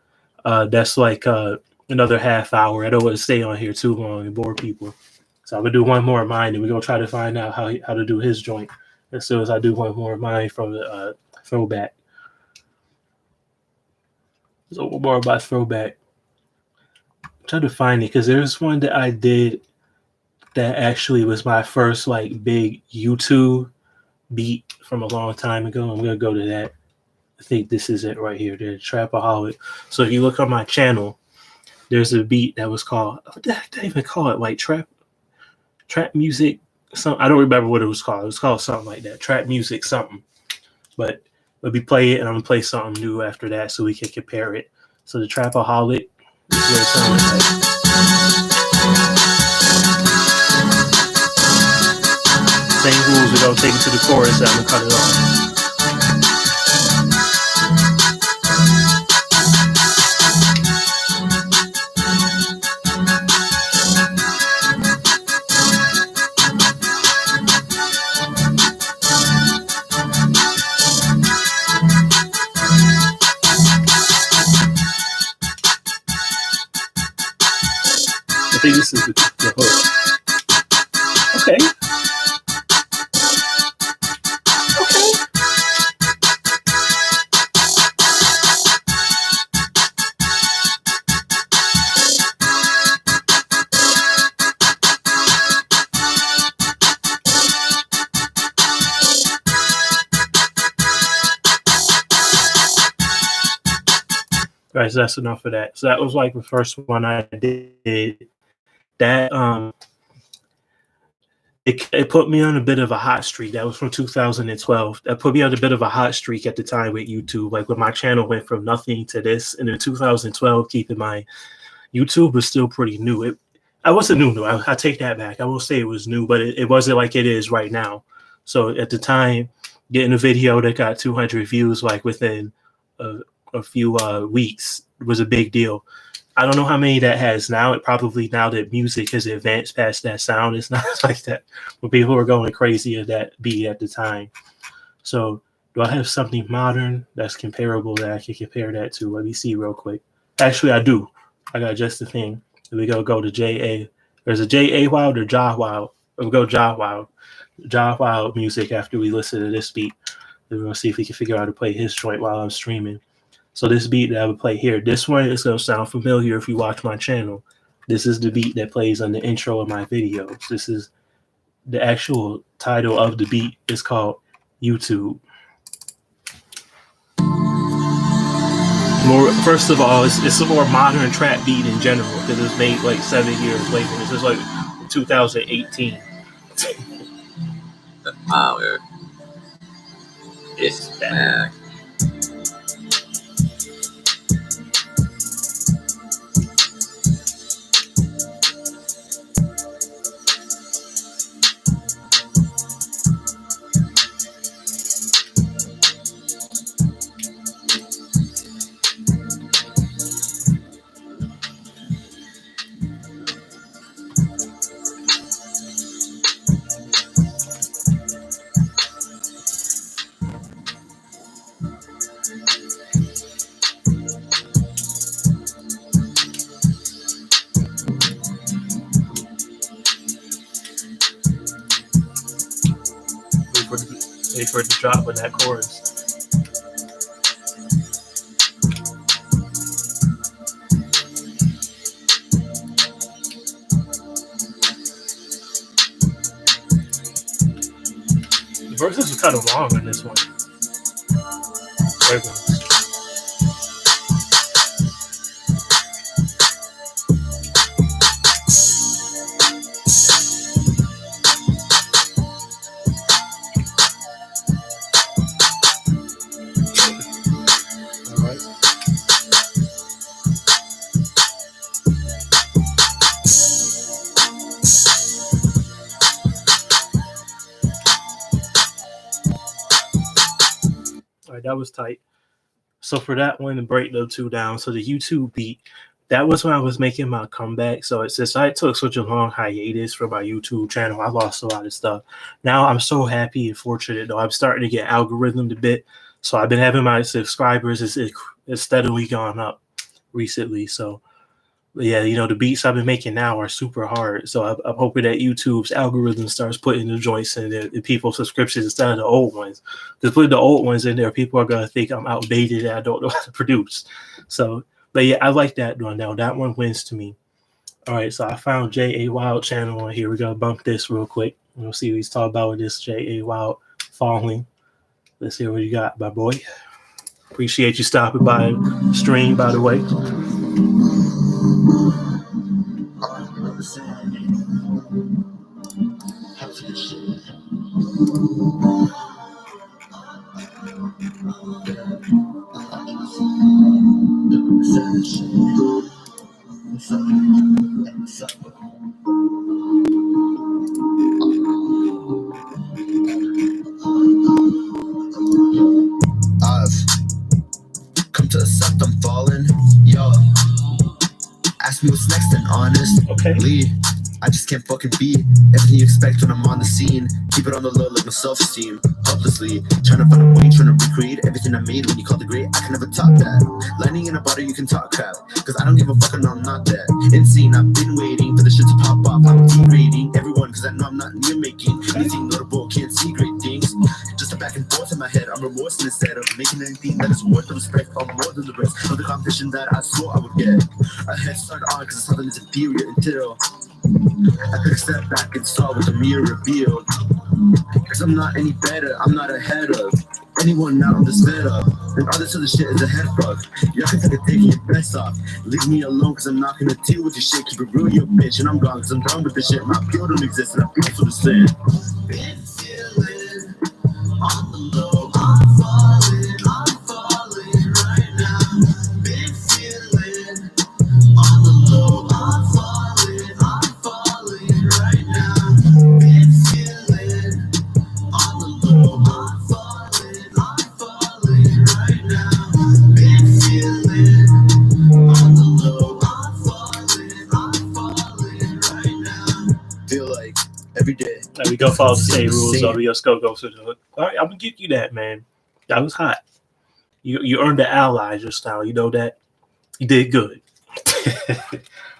that's like another half hour. I don't want to stay on here too long and bore people. So I'm gonna do one more of mine, and we're gonna try to find out how to do his joint as soon as I do one more of mine from the throwback. So one more about throwback. Try to find it because there's one that I did that actually was my first like big YouTube beat from a long time ago. I'm gonna go to that. I think this is it right here. The Trapaholic. So if you look on my channel, there's a beat that was called, what the heck did I even call it? Like trap music I don't remember what it was called. It was called something like that, trap music something. But let me play it, and I'm gonna play something new after that so we can compare it. So the Trapaholic, this is what it sounds like. Same rules. We're gonna take it to the chorus, and I'm gonna cut it off. I think this is the hook. Okay. All right, so that's enough of that. So that was like the first one I did. That it put me on a bit of a hot streak. That was from 2012. That put me on a bit of a hot streak at the time with YouTube. Like when my channel went from nothing to this, and in 2012, keep in mind, YouTube was still pretty new. I wasn't new. I take that back. I won't say it was new, but it wasn't like it is right now. So at the time, getting a video that got 200 views like within a few weeks was a big deal. I don't know how many that has now. It probably, now that music has advanced past that sound, it's not like that when people were going crazy at that beat at the time. So do I have something modern that's comparable that I can compare that to? Let me see real quick. Actually, I do. I got just the thing. We go to J.A. There's a J.A. Wild or Ja Wild. We'll go Ja Wild. Ja Wild music after we listen to this beat. We're going to see if we can figure out how to play his joint while I'm streaming. So this beat that I would play here, this one is going to sound familiar if you watch my channel. This is the beat that plays on the intro of my videos. This is the actual title of the beat. It's called YouTube. First of all, it's a more modern trap beat in general because it's made like 7 years later. This is like 2018. The power is back. Wait for it to drop in that chorus. The verses are kind of long on this one. There it goes. That was tight. So for that one, to break those two down, so the YouTube beat, that was when I was making my comeback. So it's just, I took such a long hiatus from my YouTube channel. I lost a lot of stuff. Now I'm so happy and fortunate though. I'm starting to get algorithmed a bit. So I've been having my subscribers, it's steadily gone up recently. So yeah, you know, the beats I've been making now are super hard. So I'm hoping that YouTube's algorithm starts putting the joints in the people's subscriptions instead of the old ones. Because putting the old ones in there, people are going to think I'm outdated and I don't know how to produce. So, but yeah, I like that one now. That one wins to me. All right, so I found J.A. Wild channel on here. We're going to bump this real quick. We'll see what he's talking about with this J.A. Wild falling. Let's hear what you got, my boy. Appreciate you stopping by and stream, by the way. I've come to accept I'm falling. Yo, ask me what's next and honest. Okay. Lee, I just can't fucking be everything you expect when I'm on the scene. Keep it on the low like my self-esteem. Helplessly, trying to find a way, trying to recreate everything I made when you called it great. I can never top that. Lightning in a bottle, you can talk crap. Cause I don't give a fuck and no, I'm not that. Insane, I've been waiting for the shit to pop off. I'm degrading everyone cause I know I'm not near making anything notable, can't see great things. Just a back and forth in my head, I'm remorseful instead of making anything that is worth the respect. I'm more than the rest of the competition that I swore I would get. A head start on cause something is inferior until I took a step back and saw what the mirror revealed. Cause I'm not any better, I'm not ahead of anyone now, I'm just fed up. And all this other shit is a head fuck. Y'all can take a dick and your best off. Leave me alone cause I'm not gonna deal with your shit. Keep it real, you bitch, and I'm gone cause I'm done with this shit. My feel don't exist and I feel so the same. Been feeling on the low, I'm falling right now. Been feeling on the low, I'm falling right now. Been feeling on the low, I'm falling right now. Been feeling on the low, I'm falling right now. Feel like every day. There we go. Follow the same rules. Let's go to the hook. All right, I'm gonna give you that, man. That was hot. You earned the ally just now. You know that. You did good.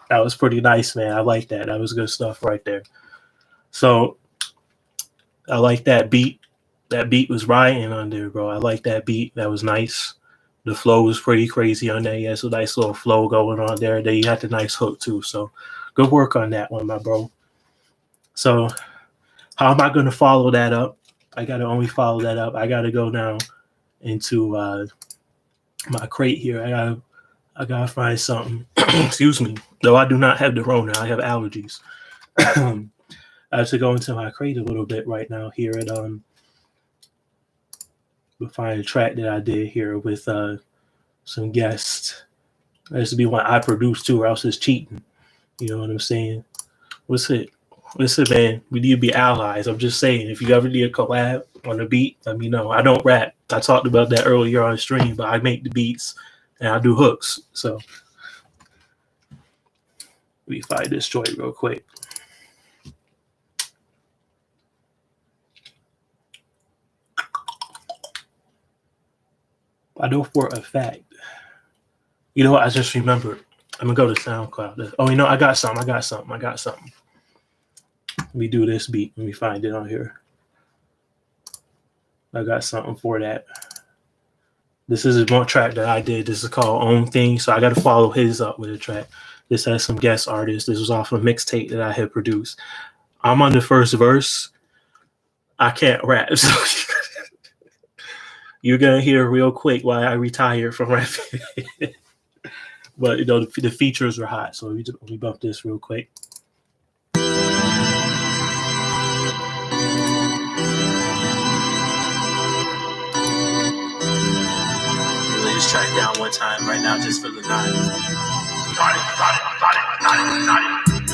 That was pretty nice, man. I like that. That was good stuff right there. So I like that beat. That beat was riding on there, bro. I like that beat. That was nice. The flow was pretty crazy on there. Yeah, so nice little flow going on there. Then you had the nice hook too. So good work on that one, my bro. So how am I going to follow that up? I got to only follow that up. I got to go now into my crate here. I gotta find something. Excuse me. Though I do not have the Rona, I have allergies. I have to go into my crate a little bit right now here at we'll find a track that I did here with some guests. That has to be one I produced too, or else it's cheating. You know what I'm saying? What's it? Listen, man, we need to be allies. I'm just saying, if you ever need a collab on a beat, let me know. I don't rap. I talked about that earlier on stream, but I make the beats and I do hooks. So let me find this joint real quick. I know for a fact. You know what? I just remembered. I'm gonna go to SoundCloud. Oh, you know, I got something. Let me do this beat. Let me find it on here. I got something for that. This is one track that I did. This is called Own Thing. So I got to follow his up with a track. This has some guest artists. This was off a mixtape that I had produced. I'm on the first verse. I can't rap. So you're going to hear real quick why I retired from rapping. But, you know, the features are hot. So let me bump this real quick. This track down one time right now just for the night.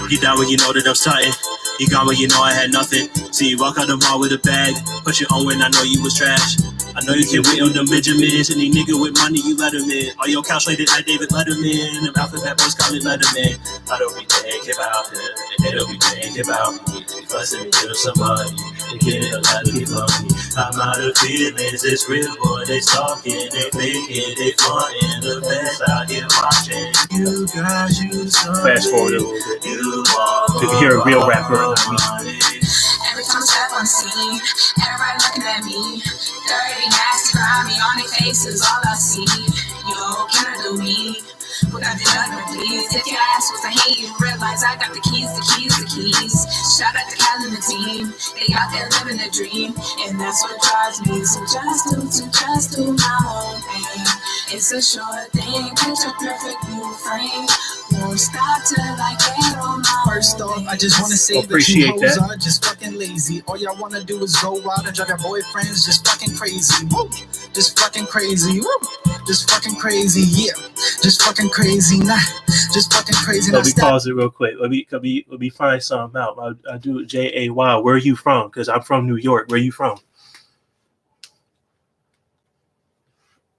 You down when you know that I'm starting. You gone when you know I had nothing. See you walk out the mall with a bag, but you own when I know you was trash. I know you can't wait on them Benjamins. Any nigga with money, you let him in. All your couch rated like David Letterman. Them alphabet boys call me Letterman. I don't be thinking about him, and they don't be thinking about me. Fussing me, give some money, and getting a lot of from me. I'm out of feelings, it's real, boy. They stalking, they thinking, they frontin'. The best out here watching. You guys, you so fast forward a little bit. You can hear a real rapper. Every time I step on scene, everybody looking at me. Dirty, nasty, grimy on their faces, all I see. Yo, can I do me? What I did, please. If your ass was a hate, you realize I got the keys. Shout out to Cal and the team. They out there living the dream, and that's what drives me. So just do my own thing. It's a short thing, picture perfect new frame. Won't stop till I get on my First off, I just wanna say that you hoes are just fucking lazy. All y'all wanna do is go out and drive your boyfriends just fucking crazy. Woo! Just fucking crazy. Woo! Just fucking crazy, yeah. Just fucking crazy, nah. Just fucking crazy. Let me pause it real quick. Let me find something out. I do it JAY. Where are you from? Because I'm from New York. Where are you from?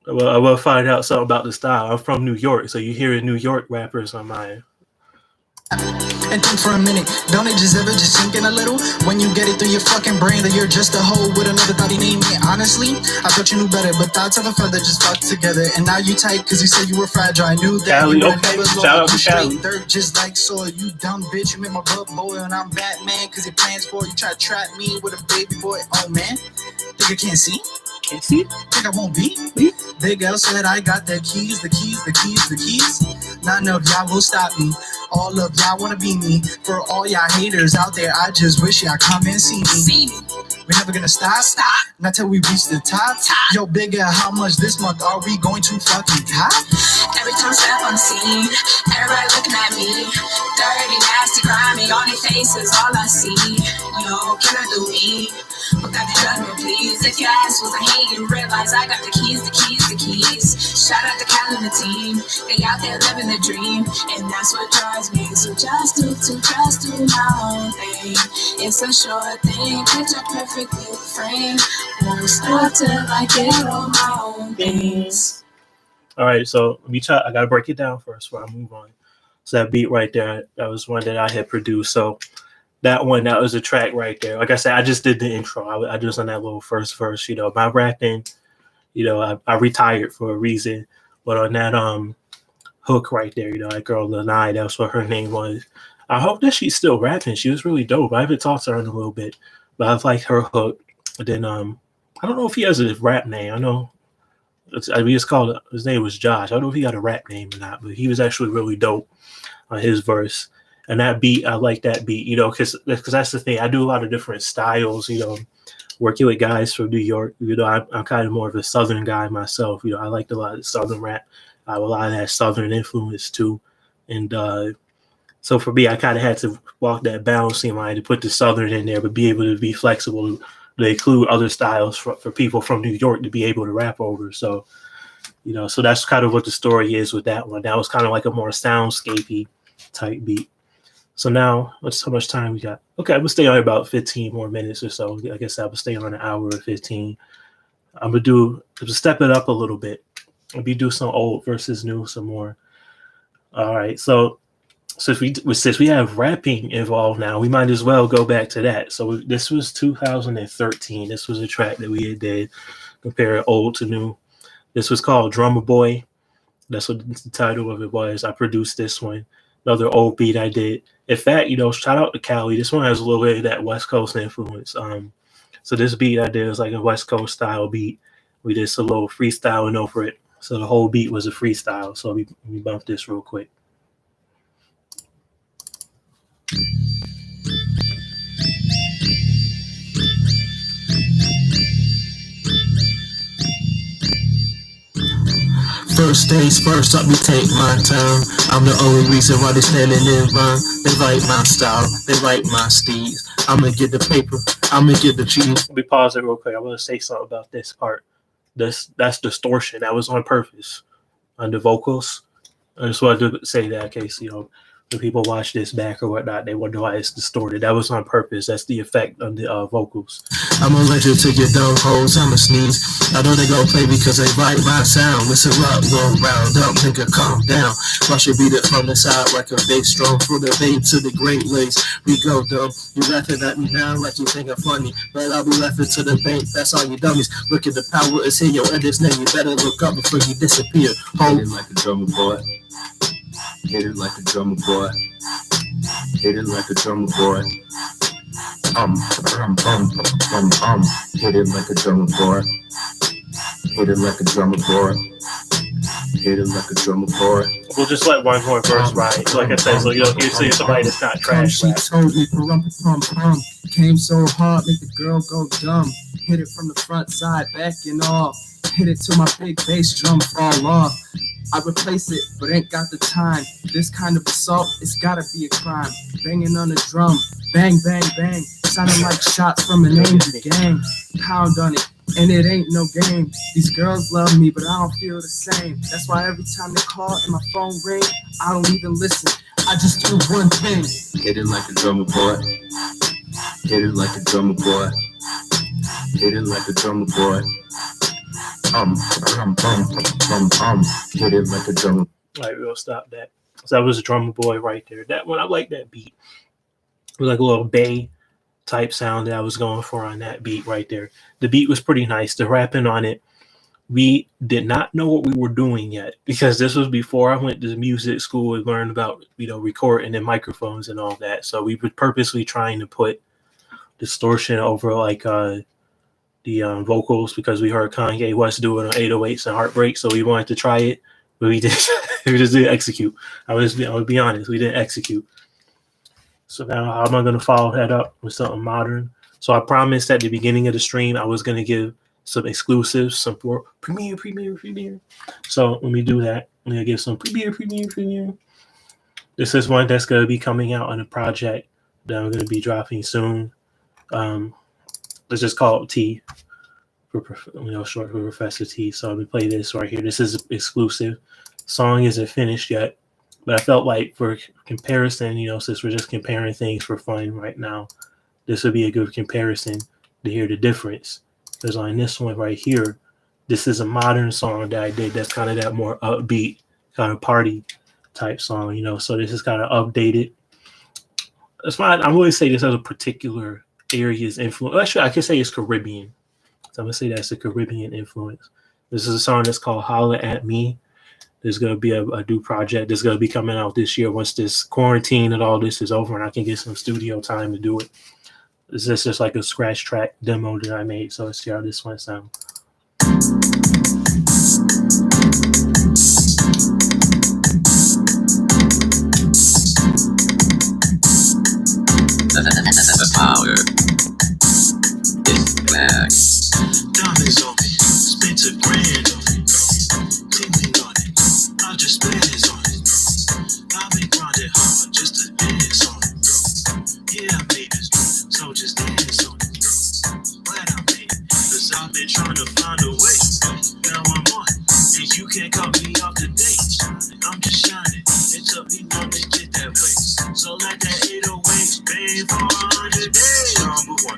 Well, I will find out something about the style. I'm from New York, so you hear New York rappers on mine. And think for a minute, don't it just ever just sink in a little? When you get it through your fucking brain that you're just a hoe with another thought named me. Honestly, I thought you knew better, but thoughts of a feather just fucked together. And now you tight cause you said you were fragile. I knew that Cali, you were okay. never Shout out to Cali. Dirt just like soil, you dumb bitch. You made my blood boil and I'm Batman cause your plans for you try to trap me with a baby boy. Oh man, think I can't see? Can't see? Think I won't be? Big L said I got the keys. None of y'all will stop me. All of y'all wanna be me. For all y'all haters out there, I just wish y'all come and see me. We're never gonna stop. Not till we reach the top. Yo, Big L, how much this month are we going to fucking top? Every time I step on the scene, everybody looking at me. Dirty, nasty, grimy, on their faces, all I see. Yo, can I do me? Without the judgment, please. If your ass was a hate, you realize I got the keys. Shout out to Cal and the team. They out there living the dream, and that's what drives me. So just do my own thing. It's a short thing, picture perfectly framed. Won't stop till I get all my own things. All right, so let me try. I gotta break it down first before I move on. So that beat right there, that was one that I had produced. So that was a track right there. Like I said, I just did the intro. I just on that little first verse. You know, my rapping. You know, I retired for a reason, but on that hook right there, you know, that girl Lanai, that's what her name was. I hope that she's still rapping. She was really dope. I haven't talked to her in a little bit, but I like her hook. And then I don't know if he has a rap name. I know his name was Josh. I don't know if he got a rap name or not, but he was actually really dope on his verse. And that beat, I like that beat, you know, because that's the thing. I do a lot of different styles, you know, working with guys from New York. You know, I'm kind of more of a Southern guy myself. You know, I liked a lot of Southern rap. I have a lot of that Southern influence too. And so for me, I kind of had to walk that balancing line to put the Southern in there, but be able to be flexible to include other styles for people from New York to be able to rap over. So, you know, so that's kind of what the story is with that one. That was kind of like a more soundscapey type beat. So now, how much time we got? Okay, we'll stay on about 15 more minutes or so. I guess I will stay on an hour or 15. I'm gonna step it up a little bit. Maybe do some old versus new some more. All right, so since we have rapping involved now, we might as well go back to that. So this was 2013. This was a track that we did, compare old to new. This was called Drummer Boy. That's what the title of it was. I produced this one. Another old beat I did. In fact, you know, shout out to Cali. This one has a little bit of that West Coast influence. So this beat I did was like a West Coast style beat. We did some little freestyling over it. So the whole beat was a freestyle. So we bumped this real quick. First things first, let me take my time. I'm the only reason why they standing in line. They like my style, they like my steeds. I'ma get the paper, I'ma get the cheese. Let me pause it real quick. I want to say something about this part. That's distortion. That was on purpose on the vocals. I just wanted to say that in case, you know, when people watch this back or whatnot, they wonder why it's distorted. That was on purpose. That's the effect on the vocals. I'm allergic to your dumb hoes, I'ma sneeze. I know they gon' play because they like my sound. Listen up, roll round up, nigga, calm down. Watch it beat it from the side like a bass drum. From the bay to the Great Lakes, we go dumb. You laughing at me now like you think I'm funny, but I'll be laughing to the bank, that's all you dummies. Look at the power, it's in your and this name. You better look up before you disappear. Hit it like a drummer boy. Hit it like a drummer boy. Hit it like a drummer boy. Hit it like a drummer boy. Hit it like a drummer boy. Hit it like a drummer boy. We'll just let one more verse ride. Like I said, so you don't see somebody that's not trash. She told me, came so hard, make the girl go dumb. Hit it from the front side, back and off. Hit it till my big bass drum fall off. I replace it, but ain't got the time. This kind of assault, it's gotta be a crime. Banging on the drum, bang, bang, bang. Sounding like shots from an angel gang. Pound on it, And it ain't no game. These girls love me, but I don't feel the same. That's why every time they call and my phone ring, I don't even listen. I just do one thing. Hit it like a drummer boy. Hit it like a drummer boy. Hit it like a drummer boy. Hit it like a drummer. All right, we'll stop that. So that was a drummer boy right there. That one, I like that beat. It was like a little bay type sound that I was going for on that beat right there. The beat was pretty nice. The rapping on it, we did not know what we were doing yet because this was before I went to music school and learned about, recording and microphones and all that. So we were purposely trying to put distortion over like the vocals because we heard Kanye West do it on 808s and Heartbreak. So we wanted to try it, but we did. We just didn't execute. I would be honest, we didn't execute. So now how am I going to follow that up with something modern? So I promised at the beginning of the stream I was going to give some exclusives, some premiere. So let me do that. I'm going to give some premiere. This is one that's going to be coming out on a project that I'm going to be dropping soon. Let's just call it T, for short for Professor T. So I'm going to play this right here. This is exclusive. Song isn't finished yet. But I felt like for comparison, since we're just comparing things for fun right now, this would be a good comparison to hear the difference. Because on this one right here, this is a modern song that I did that's kind of that more upbeat, kind of party type song, So this is kind of updated. That's fine. I wouldn't say this has a particular area's influence. Actually, I could say it's Caribbean. So I'm going to say that's a Caribbean influence. This is a song that's called Holla at Me. There's going to be a new project that's going to be coming out this year once this quarantine and all this is over and I can get some studio time to do it. This is just like a scratch track demo that I made. So let's see how this one sounds. Power is back. Diamonds on me, spent $1 grand on it, cleaning on it. I just spends on it. I've been grinding hard just to dance on it. Yeah, I made this dream, so just dance on it. Glad I made it, cause I've been trying to find a way. Now I'm on it, and you can't cut me off the date. I'm just shining, it took me long to get that way. So let that 808 bang for 100 days. Number one,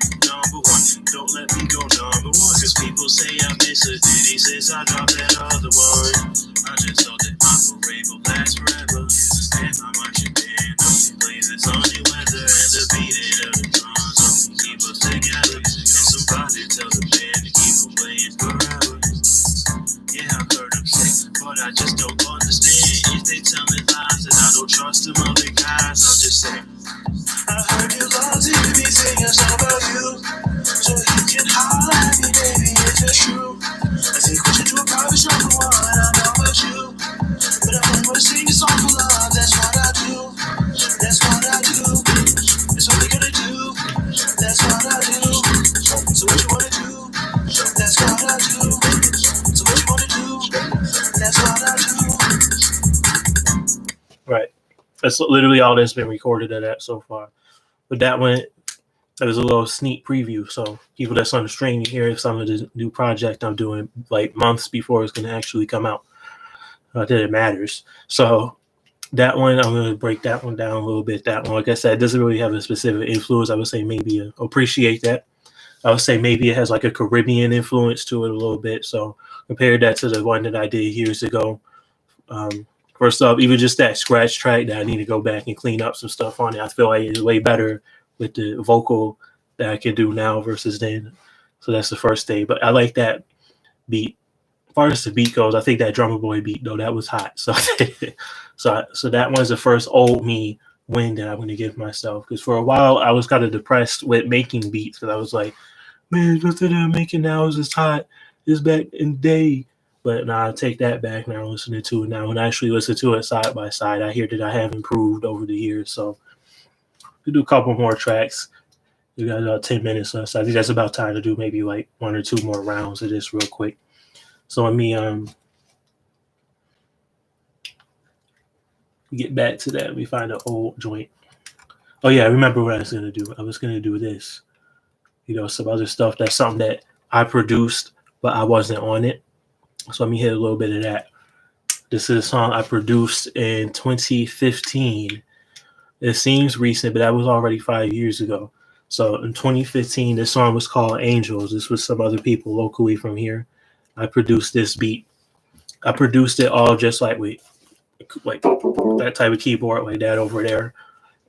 don't let me go number one. Cause people say I miss a ditty since I dropped that other one. I just hope that my parade will last forever. And my marching band only plays the sunny weather and the beating of the drums only keep us together. And somebody tell the band to keep on playing forever. Yeah, I heard them say, but I just don't understand. If they tell me lies that I don't trust them other guys, I'm just saying. I heard you love to be singing a song about you, so you can holler at me, baby, if it's true. I take you to a private show for one, I know about you, but I only wanna sing a song for love. That's what I do. That's what I do. That's what we gonna do. That's what I do. So what you wanna do? That's what I do. So what you wanna do? That's what I do. Right. That's literally all that's been recorded of that so far. But that one, that was a little sneak preview. So people that's on the stream, you hear some of the new project I'm doing like months before it's going to actually come out. Not that it matters. So that one, I'm going to break that one down a little bit. That one, like I said, doesn't really have a specific influence. I would say maybe appreciate that. I would say maybe it has like a Caribbean influence to it a little bit. So compare that to the one that I did years ago. First off, even just that scratch track that I need to go back and clean up some stuff on it, I feel like it's way better with the vocal that I can do now versus then. So that's the first thing. But I like that beat. As far as the beat goes, I think that drummer boy beat, though, that was hot. So so that one's the first old me win that I'm going to give myself. Because for a while, I was kind of depressed with making beats. Because I was like, man, nothing I'm making now is as hot as back in the day. But now I take that back now. I'm listening to it now. When I actually listen to it side by side, I hear that I have improved over the years. So we do a couple more tracks. We got about 10 minutes left. So I think that's about time to do maybe like 1 or 2 more rounds of this real quick. So let me get back to that. Let me find an old joint. Oh yeah, I remember what I was gonna do. I was gonna do this. Some other stuff. That's something that I produced, but I wasn't on it. So let me hit a little bit of that. This is a song I produced in 2015. It seems recent, but that was already 5 years ago. So in 2015, this song was called Angels. This was some other people locally from here. I produced this beat. I produced it all just like with like that type of keyboard like that over there.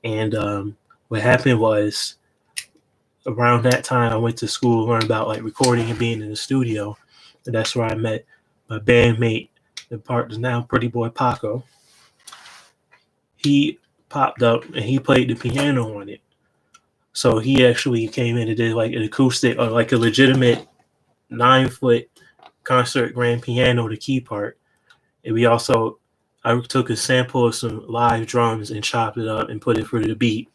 And what happened was around that time I went to school to learn about like recording and being in the studio. And that's where I met my bandmate and partner now, Pretty Boy Paco. He popped up and he played the piano on it. So he actually came in and did like an acoustic or like a legitimate 9-foot concert grand piano, the key part. And I took a sample of some live drums and chopped it up and put it for the beat.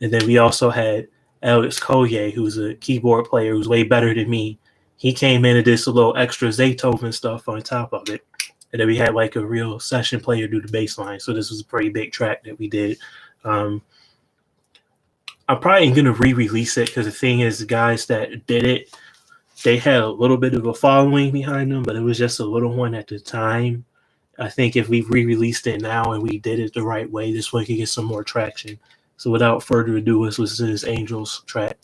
And then we also had Alex Collier, who's a keyboard player who's way better than me. He came in and did some little extra Beethoven stuff on top of it. And then we had like a real session player do the bass line. So this was a pretty big track that we did. I'm probably going to re-release it because the thing is, the guys that did it, they had a little bit of a following behind them, but it was just a little one at the time. I think if we re-released it now and we did it the right way, this one could get some more traction. So without further ado, let's listen to this Angels track.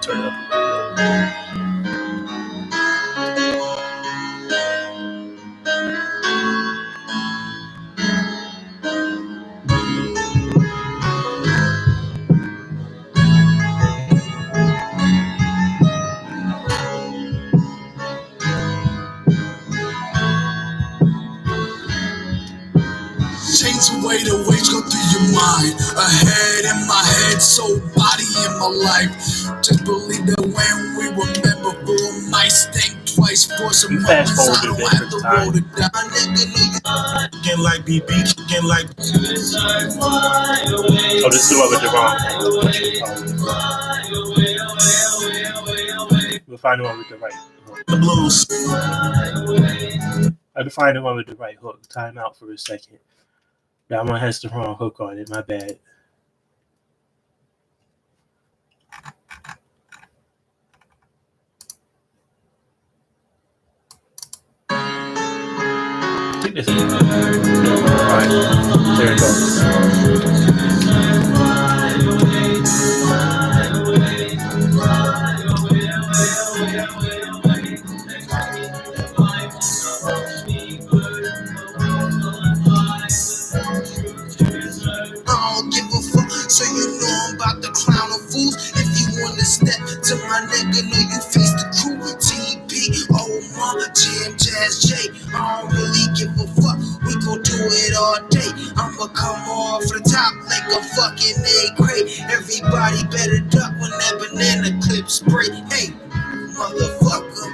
Turn it up. Change the way the waves go through your mind. A head in my head, soul, body in my life. Just believe that when we remember, we might think twice for some Fast moments. I forward a don't bit have for to time. roll it down. Again like BB, again like. Oh, this is whoever Javon. We'll find the one with the right hook. The blues. I had to find the one with the right hook. Time out for a second. That one has the wrong hook on it. My bad. I think this is it. Alright, there it goes. I don't give a fuck, so you know I'm about to clown a fools. If you wanna step to my nigga, know you face the crew. TB, Omar, Jam, Jazz, J. I don't really give a fuck, we gon' do it all day. I'ma come off the top like a fucking egg crate. Everybody better duck when that banana clip spray. Hey, motherfucker,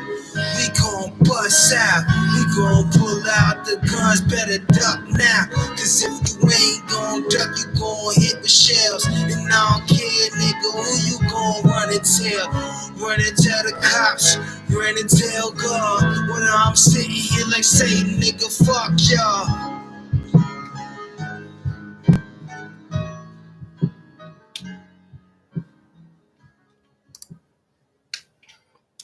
we gon' bust out. We gon' pull out the guns, better duck now. Cause if you ain't gon' duck, you gon' hit with shells. And I don't care, nigga, who you gon' run and tell? Run and tell the cops, run and tell God. When I'm sitting here like Satan, nigga, fuck y'all.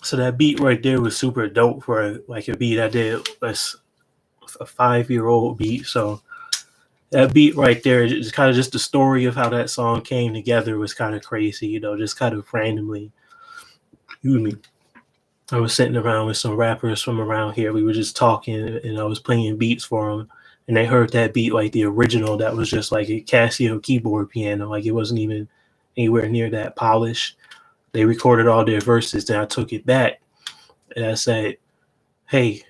So that beat right there was super dope for like a beat I did. That's a 5-year-old beat. So that beat right there is kind of just the story of how that song came together was kind of crazy, you know, just kind of randomly. Excuse me. I was sitting around with some rappers from around here. We were just talking and I was playing beats for them. And they heard that beat like the original that was just like a Casio keyboard piano. Like it wasn't even anywhere near that polished. They recorded all their verses. Then I took it back and I said, hey,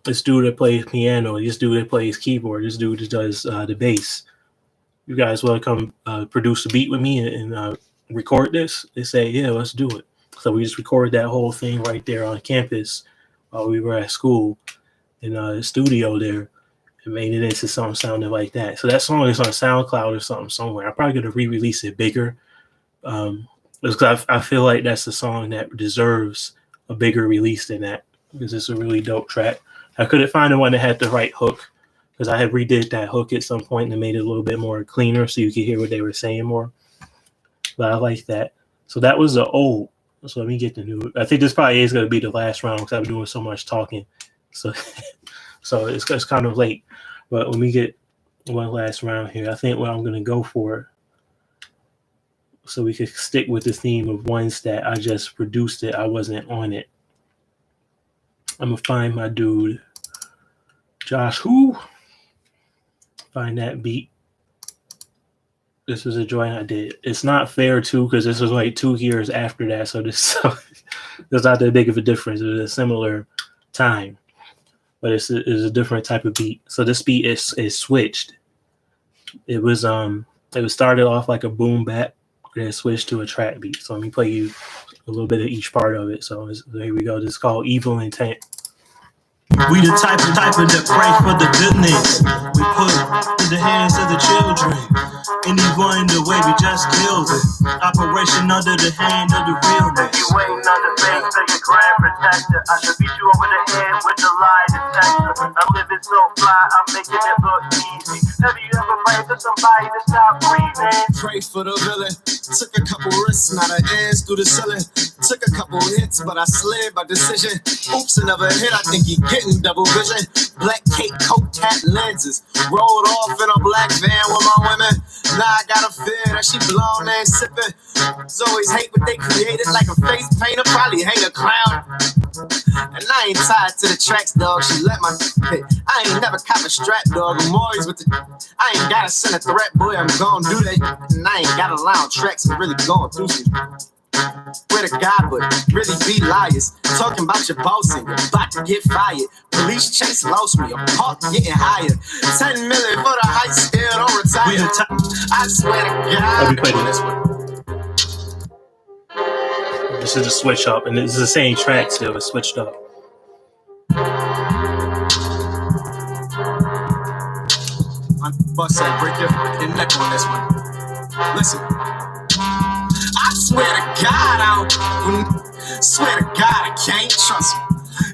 this dude that plays piano, this dude that plays keyboard, this dude that does the bass. You guys want to come produce a beat with me and record this? They say, yeah, let's do it. So we just recorded that whole thing right there on campus while we were at school in the studio there and made it into something sounding like that. So that song is on SoundCloud or something somewhere. I'm probably going to re-release it bigger Because I feel like that's a song that deserves a bigger release than that, because it's a really dope track. I couldn't find the one that had the right hook, because I had redid that hook at some point and made it a little bit more cleaner so you could hear what they were saying more. But I like that. So that was the old. So let me get the new. I think this probably is going to be the last round because I'm doing so much talking. So so it's kind of late. But let me get one last round here. I think what I'm going to go for, so we could stick with the theme of ones that I just produced it, I wasn't on it. I'm going to find my dude, Josh Who. Find that beat. This was a joint I did. It's not fair too, because this was like 2 years after that, so there's not that big of a difference. It was a similar time, but it's a different type of beat. So this beat is switched. It was started off like a boom bap, then switched to a trap beat. So let me play you a little bit of each part of it. So here we go. This is called Evil Intent. We the type that pray for the goodness we put in the hands of the children. Anyone the way we just killed it. Operation under the hand of the realness. You ain't on the face of your grand protector. I should beat you over the head with the lie detector. I'm living so fly, I'm making it look easy. Have you ever prayed for somebody to stop breathing? Pray for the villain. Took a couple risks, now the ends through the ceiling. Took a couple hits, but I slid by decision. Oops, another hit, I think he getting double vision. Black cape, coat, hat, lenses. Rolled off in a black van with my women. Now I got a fear that she blown and sipping. Always hate what they created, like a face painter, probably hate a clown. And I ain't tied to the tracks, dog. She let my hit. I ain't never cop a strap, dog. I'm always with the. I ain't gotta send a threat, boy. I'm gonna do that. And I ain't gotta lie on tracks. I'm really going through shit. Swear to God, but really be liars. Talking about your boss and you're about to get fired. Police chase lost me, I'm caught getting higher. 10 million for the high still don't retire. I swear to God. Let me play this one. This is a switch up, and it's the same track still. It's switched up. My bus said break your fucking neck on this one. Listen. I swear to God, swear to God, I can't trust me.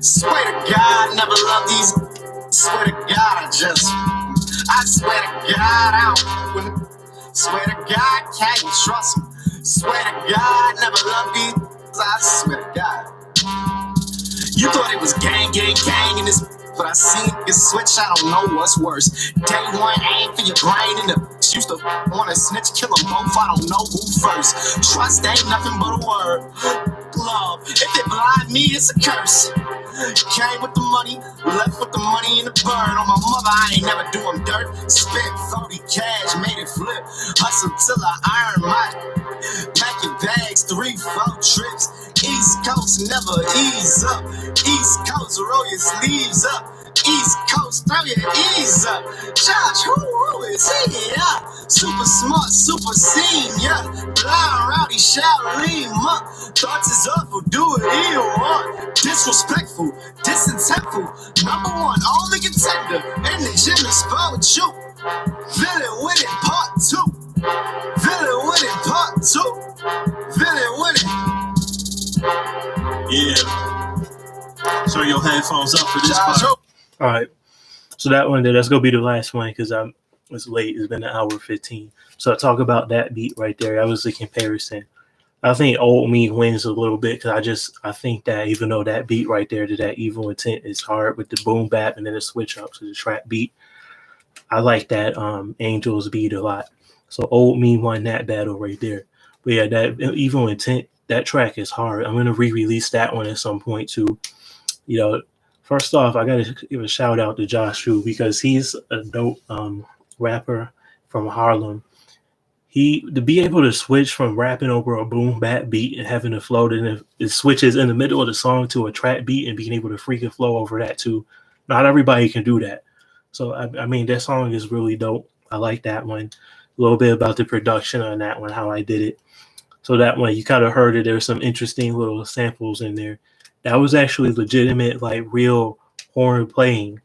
Swear to God, never love these. Swear to God, I swear to God, swear to God, can't trust me. Swear to God, never love these. I swear to God. You thought it was gang in this, but I seen it switch. I don't know what's worse. Day one aim for your brain, and the used to wanna snitch, kill them both. I don't know who first. Trust ain't nothing but a word. Love, if it blind me, it's a curse. Came with the money, left with the money in the bird. On my mother, I ain't never do them dirt. Spent 40 cash, made it flip. Hustle till I earn my. Packing bags, 3-4 trips. East Coast never ease up. East Coast roll your sleeves up. East Coast throw your ease up. Josh, who is he? Yeah. Super smart, super senior. Blind rowdy, shall lean up. Thoughts is awful, do it you want. Disrespectful, disintentful. Number one, only contender. In the gym is spell with you. Villain winning part 2. Villain winning part 2. Villain winning. Yeah. Turn your headphones up for this part. All right. So that one there, that's gonna be the last one because it's late. It's been an hour 15. So I talk about that beat right there. That was the comparison. I think Old Me wins a little bit because I think that even though that beat right there to that Evil Intent is hard with the boom bap and then the switch up to the trap beat, I like that Angels beat a lot. So Old Me won that battle right there. But yeah, that Evil Intent, that track is hard. I'm gonna re-release that one at some point too. You know, first off, I gotta give a shout out to Josh Hu because he's a dope rapper from Harlem. To be able to switch from rapping over a boom bap beat and having to float and it switches in the middle of the song to a trap beat and being able to freaking flow over that too. Not everybody can do that. So I mean that song is really dope. I like that one. A little bit about the production on that one, how I did it. So that one you kind of heard it. There's some interesting little samples in there. That was actually legitimate, like real horn playing.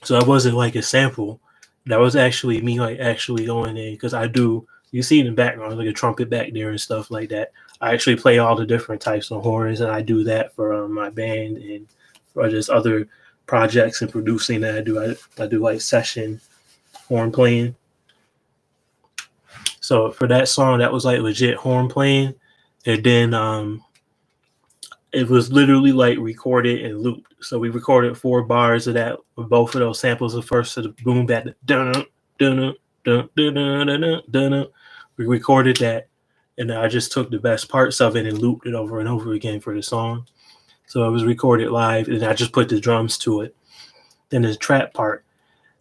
So it wasn't like a sample. That was actually me, like actually going in because I do You see in the background like a trumpet back there and stuff like that. I actually play all the different types of horns, and I do that for my band and for just other projects and producing that I do. I do like session horn playing. So for that song, that was like legit horn playing, and then it was literally like recorded and looped. So we recorded 4 bars of that with both of those samples. The first to the boom back, dun dun dun dun dun dun. We recorded that, and I just took the best parts of it and looped it over and over again for the song. So it was recorded live, and I just put the drums to it. Then the trap part,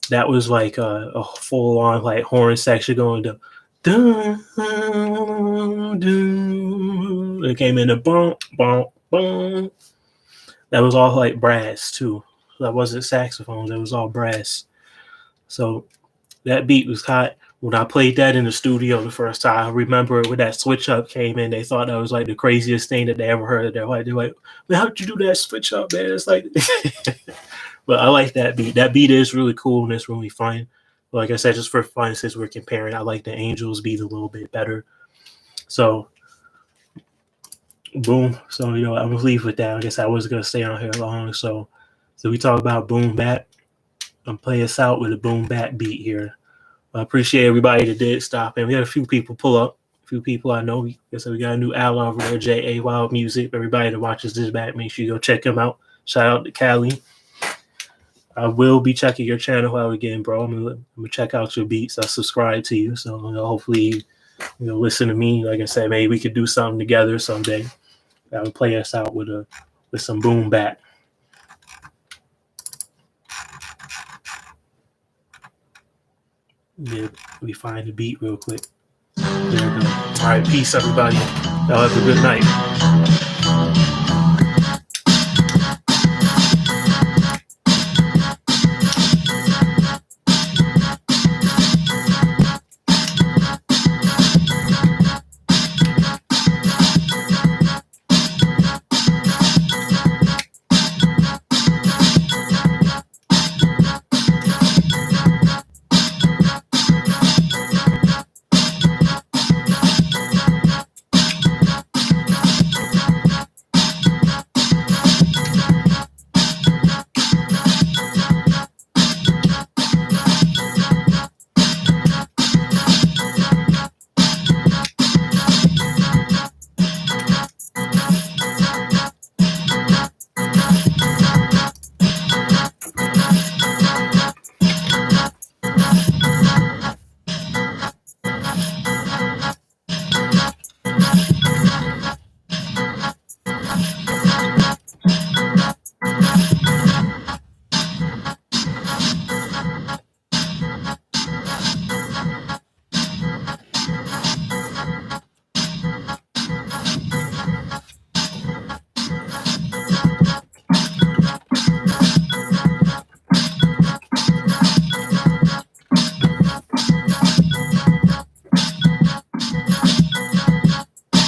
that was like a full on like horn section going to dun dun. It came in a bump bump bump. That was all like brass too. That wasn't saxophones. It was all brass. So that beat was hot. When I played that in the studio the first time, I remember when that switch up came in, they thought that was like the craziest thing that they ever heard. They're like, man, how'd you do that switch up, man? It's like, but I like that beat. That beat is really cool and it's really fun. But like I said, just for fun, since we're comparing, I like the Angels beat a little bit better. So, boom. So, I'm going to leave with that. I guess I wasn't going to stay on here long. So we talk about boom bap. I'm play us out with a boom bap beat here. I appreciate everybody that did stop in. We had a few people pull up. A few people I know. We got a new ally over there, J.A. Wild Music. Everybody that watches this back, make sure you go check him out. Shout out to Cali. I will be checking your channel out again, bro. I'm gonna check out your beats. I subscribe to you, so hopefully listen to me. Like I said, maybe we could do something together someday. I would play us out with some boom bap. Yeah, we find the beat real quick. There we go. All right, peace, everybody. Y'all have a good night.